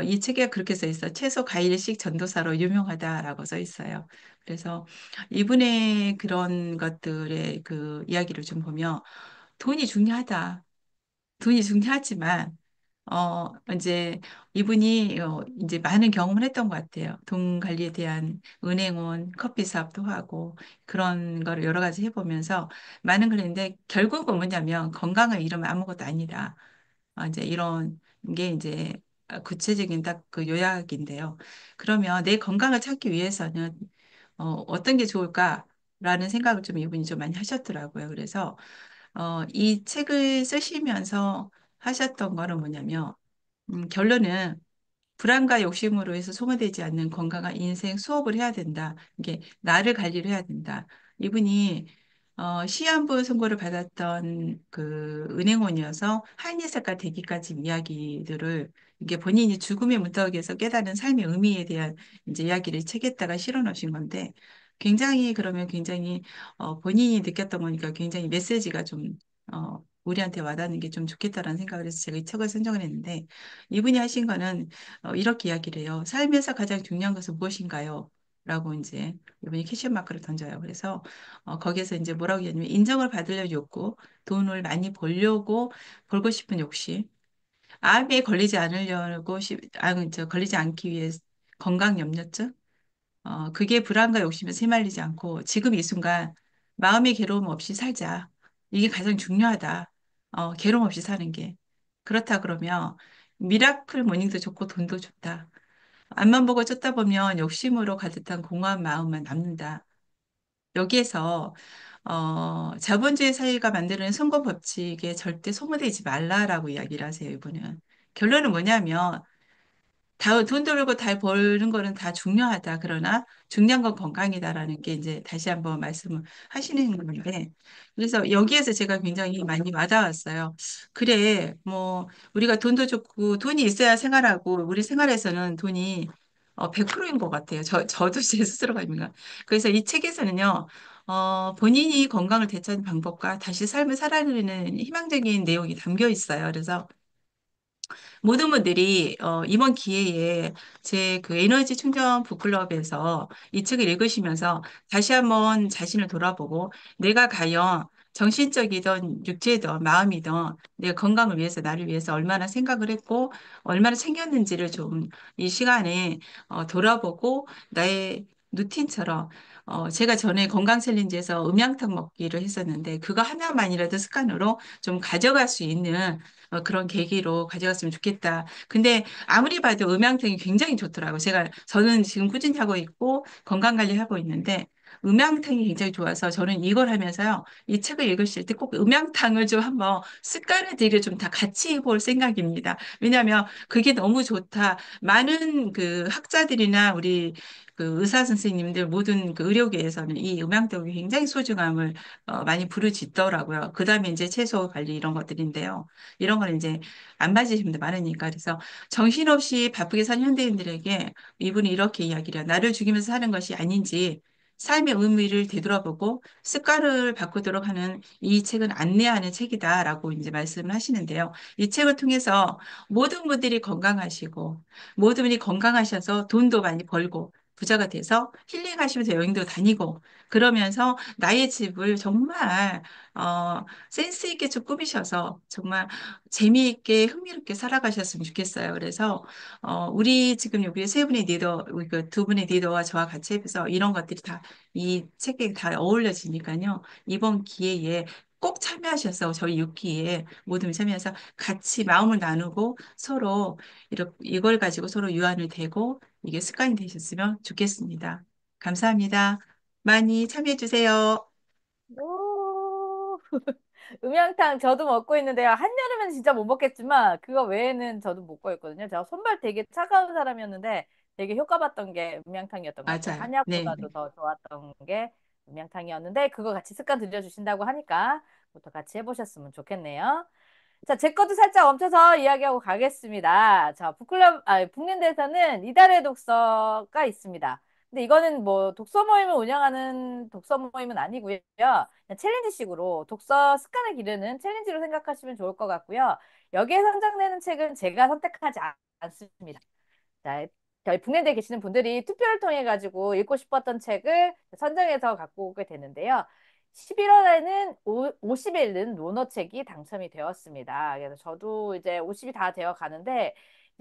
이 책에 그렇게 써 있어요. 채소 과일식 전도사로 유명하다라고 써 있어요. 그래서 이분의 그런 것들의 그 이야기를 좀 보면 돈이 중요하다. 돈이 중요하지만 이제 이분이 이제 많은 경험을 했던 것 같아요. 돈 관리에 대한 은행원, 커피 사업도 하고 그런 거를 여러 가지 해보면서 많은 그랬는데 결국은 뭐냐면 건강을 잃으면 아무것도 아니다. 이제 이런 게 이제 구체적인 딱 그 요약인데요. 그러면 내 건강을 찾기 위해서는 어떤 게 좋을까라는 생각을 좀 이분이 좀 많이 하셨더라고요. 그래서 이 책을 쓰시면서 하셨던 거는 뭐냐면 결론은 불안과 욕심으로 해서 소모되지 않는 건강한 인생 수업을 해야 된다. 이게 나를 관리를 해야 된다. 이분이 시한부 선고를 받았던 그 은행원이어서 한의사가 되기까지 이야기들을 이게 본인이 죽음의 문턱에서 깨달은 삶의 의미에 대한 이제 이야기를 책에다가 실어 넣으신 건데 그러면 굉장히 본인이 느꼈던 거니까 굉장히 메시지가 좀 우리한테 와닿는 게 좀 좋겠다라는 생각을 해서 제가 이 책을 선정을 했는데 이분이 하신 거는 이렇게 이야기를 해요. 삶에서 가장 중요한 것은 무엇인가요? 라고 이제 이분이 캐션 마크를 던져요. 그래서 거기에서 이제 뭐라고 얘기하냐면 인정을 받으려는 욕구, 돈을 많이 벌고 싶은 욕심, 암에 걸리지 않으려고 걸리지 않기 위해 건강 염려증, 그게 불안과 욕심에 휘말리지 않고 지금 이 순간 마음의 괴로움 없이 살자. 이게 가장 중요하다. 괴로움 없이 사는 게. 그렇다 그러면 미라클 모닝도 좋고 돈도 좋다. 앞만 보고 쫓다 보면 욕심으로 가득한 공허한 마음만 남는다. 여기에서 자본주의 사회가 만드는 선거 법칙에 절대 소모되지 말라라고 이야기를 하세요, 이분은. 결론은 뭐냐면 돈 들고 다 버는 거는 다 중요하다. 그러나 중요한 건 건강이다라는 게 이제 다시 한번 말씀을 하시는 건데. 그래서 여기에서 제가 굉장히 많이 와닿았어요. 그래, 뭐, 우리가 돈도 좋고, 돈이 있어야 생활하고, 우리 생활에서는 돈이 100%인 것 같아요. 저도 제 스스로가 입니다. 그래서 이 책에서는요, 본인이 건강을 되찾는 방법과 다시 삶을 살아내는 희망적인 내용이 담겨 있어요. 그래서 모든 분들이 이번 기회에 제 그 에너지 충전 북클럽에서 이 책을 읽으시면서 다시 한번 자신을 돌아보고 내가 과연 정신적이든 육체든 마음이든 내 건강을 위해서 나를 위해서 얼마나 생각을 했고 얼마나 챙겼는지를 좀 이 시간에 돌아보고 나의 루틴처럼 제가 전에 건강 챌린지에서 음양탕 먹기를 했었는데 그거 하나만이라도 습관으로 좀 가져갈 수 있는 그런 계기로 가져갔으면 좋겠다. 근데 아무리 봐도 음양탕이 굉장히 좋더라고요. 저는 지금 꾸준히 하고 있고 건강 관리하고 있는데 음양탕이 굉장히 좋아서 저는 이걸 하면서요. 이 책을 읽으실 때 꼭 음양탕을 좀 한번 습관을 들여 좀 다 같이 해볼 생각입니다. 왜냐하면 그게 너무 좋다. 많은 그 학자들이나 우리 그 의사 선생님들 모든 그 의료계에서는 이 음양떡이 굉장히 소중함을 많이 부르짖더라고요. 그다음에 이제 채소 관리 이런 것들인데요. 이런 거는 이제 안 맞으시는 분들 많으니까 그래서 정신없이 바쁘게 사는 현대인들에게 이분이 이렇게 이야기를 해요. 나를 죽이면서 사는 것이 아닌지 삶의 의미를 되돌아보고 습관을 바꾸도록 하는 이 책은 안내하는 책이다라고 이제 말씀을 하시는데요. 이 책을 통해서 모든 분들이 건강하시고 모든 분이 건강하셔서 돈도 많이 벌고 부자가 돼서 힐링하시면서 여행도 다니고 그러면서 나의 집을 정말 센스 있게 좀 꾸미셔서 정말 재미있게 흥미롭게 살아가셨으면 좋겠어요. 그래서 우리 지금 여기 세 분의 리더, 우리 그두 분의 리더와 저와 같이 해서 이런 것들이 다 이 책에 다 어울려지니까요. 이번 기회에 꼭 참여하셔서 저희 6기에 모두 참여해서 같이 마음을 나누고 서로 이렇게 이걸 가지고 서로 유한을 되고 이게 습관이 되셨으면 좋겠습니다. 감사합니다. 많이 참여해 주세요.
오, 음양탕 저도 먹고 있는데요. 한여름엔 진짜 못 먹겠지만 그거 외에는 저도 먹고 있거든요. 제가 손발 되게 차가운 사람이었는데 되게 효과 봤던 게 음양탕이었던 것 같아요.
맞아요. 네,
한약보다도
네.
더 좋았던 게 음양탕이었는데 그거 같이 습관 들여주신다고 하니까 부터 같이 해보셨으면 좋겠네요. 자, 제 것도 살짝 멈춰서 이야기하고 가겠습니다. 자, 북랜드에서는 이달의 독서가 있습니다. 근데 이거는 뭐 독서 모임을 운영하는 독서 모임은 아니고요. 그냥 챌린지식으로 독서 습관을 기르는 챌린지로 생각하시면 좋을 것 같고요. 여기에 선정되는 책은 제가 선택하지 않습니다. 자, 저희 북랜드에 계시는 분들이 투표를 통해 가지고 읽고 싶었던 책을 선정해서 갖고 오게 되는데요. 11월에는 50에 는 논어책이 당첨이 되었습니다. 그래서 저도 이제 50이 다 되어 가는데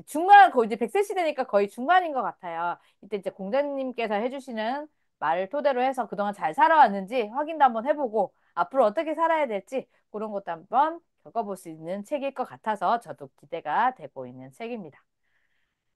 중반 거의 이제 100세 시대니까 거의 중반인 것 같아요. 이때 이제 공자님께서 해주시는 말을 토대로 해서 그동안 잘 살아왔는지 확인도 한번 해보고 앞으로 어떻게 살아야 될지 그런 것도 한번 겪어볼 수 있는 책일 것 같아서 저도 기대가 되고 있는 책입니다.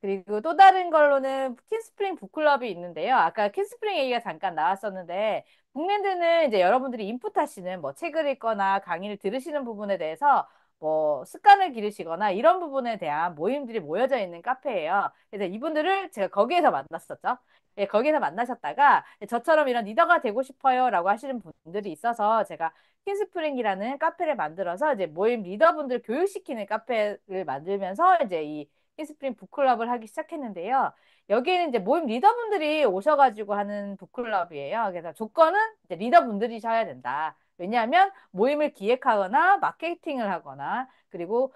그리고 또 다른 걸로는 킨스프링 북클럽이 있는데요. 아까 킨스프링 얘기가 잠깐 나왔었는데, 북랜드는 이제 여러분들이 인풋하시는 뭐 책을 읽거나 강의를 들으시는 부분에 대해서 뭐 습관을 기르시거나 이런 부분에 대한 모임들이 모여져 있는 카페예요. 그래서 이분들을 제가 거기에서 만났었죠. 예, 거기에서 만나셨다가 저처럼 이런 리더가 되고 싶어요라고 하시는 분들이 있어서 제가 킨스프링이라는 카페를 만들어서 이제 모임 리더분들 교육시키는 카페를 만들면서 이제 이 히스프링 북클럽을 하기 시작했는데요. 여기에는 이제 모임 리더분들이 오셔가지고 하는 북클럽이에요. 그래서 조건은 이제 리더분들이셔야 된다. 왜냐하면 모임을 기획하거나 마케팅을 하거나 그리고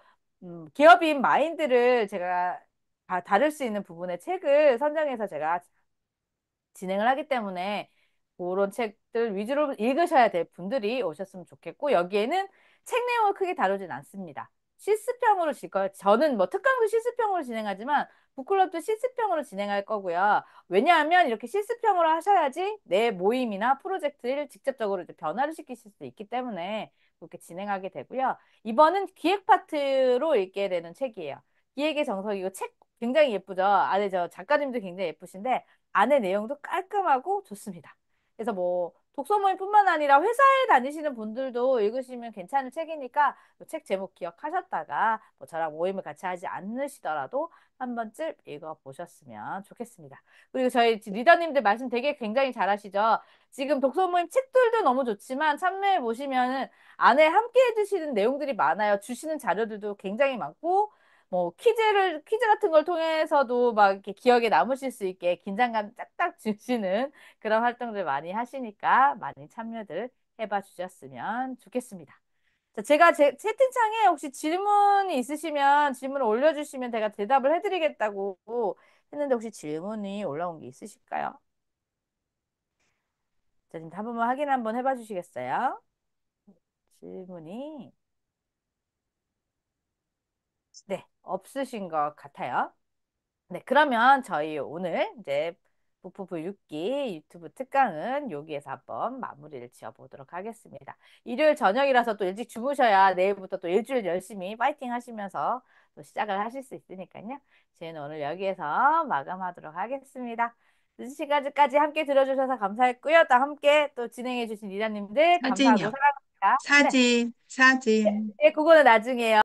기업인 마인드를 제가 다 다룰 수 있는 부분의 책을 선정해서 제가 진행을 하기 때문에 그런 책들 위주로 읽으셔야 될 분들이 오셨으면 좋겠고 여기에는 책 내용을 크게 다루진 않습니다. 실습형으로 질 거예요. 저는 뭐 특강도 실습형으로 진행하지만 북클럽도 실습형으로 진행할 거고요. 왜냐하면 이렇게 실습형으로 하셔야지 내 모임이나 프로젝트를 직접적으로 이제 변화를 시키실 수 있기 때문에 그렇게 진행하게 되고요. 이번은 기획 파트로 읽게 되는 책이에요. 기획의 정석이고 책 굉장히 예쁘죠. 안에 저 작가님도 굉장히 예쁘신데 안에 내용도 깔끔하고 좋습니다. 그래서 뭐 독서 모임뿐만 아니라 회사에 다니시는 분들도 읽으시면 괜찮은 책이니까 책 제목 기억하셨다가 뭐 저랑 모임을 같이 하지 않으시더라도 한 번쯤 읽어보셨으면 좋겠습니다. 그리고 저희 리더님들 말씀 되게 굉장히 잘하시죠. 지금 독서 모임 책들도 너무 좋지만 참여해 보시면은 안에 함께 해주시는 내용들이 많아요. 주시는 자료들도 굉장히 많고 뭐 퀴즈 같은 걸 통해서도 막 이렇게 기억에 남으실 수 있게 긴장감 짝짝 주시는 그런 활동들 많이 하시니까 많이 참여들 해봐 주셨으면 좋겠습니다. 자, 제가 제 채팅창에 혹시 질문이 있으시면 질문을 올려주시면 제가 대답을 해드리겠다고 했는데 혹시 질문이 올라온 게 있으실까요? 자, 지금 한 번만 확인 한번 해봐 주시겠어요? 질문이 네, 없으신 것 같아요. 네, 그러면 저희 오늘 이제 부프부 6기 유튜브 특강은 여기에서 한번 마무리를 지어보도록 하겠습니다. 일요일 저녁이라서 또 일찍 주무셔야 내일부터 또 일주일 열심히 파이팅 하시면서 또 시작을 하실 수 있으니까요. 저희는 오늘 여기에서 마감하도록 하겠습니다. 늦은 시간까지 함께 들어주셔서 감사했고요. 또 함께 또 진행해주신 리더님들 감사하고
사진이요.
사랑합니다. 네,
사진.
네, 그거는 나중에요.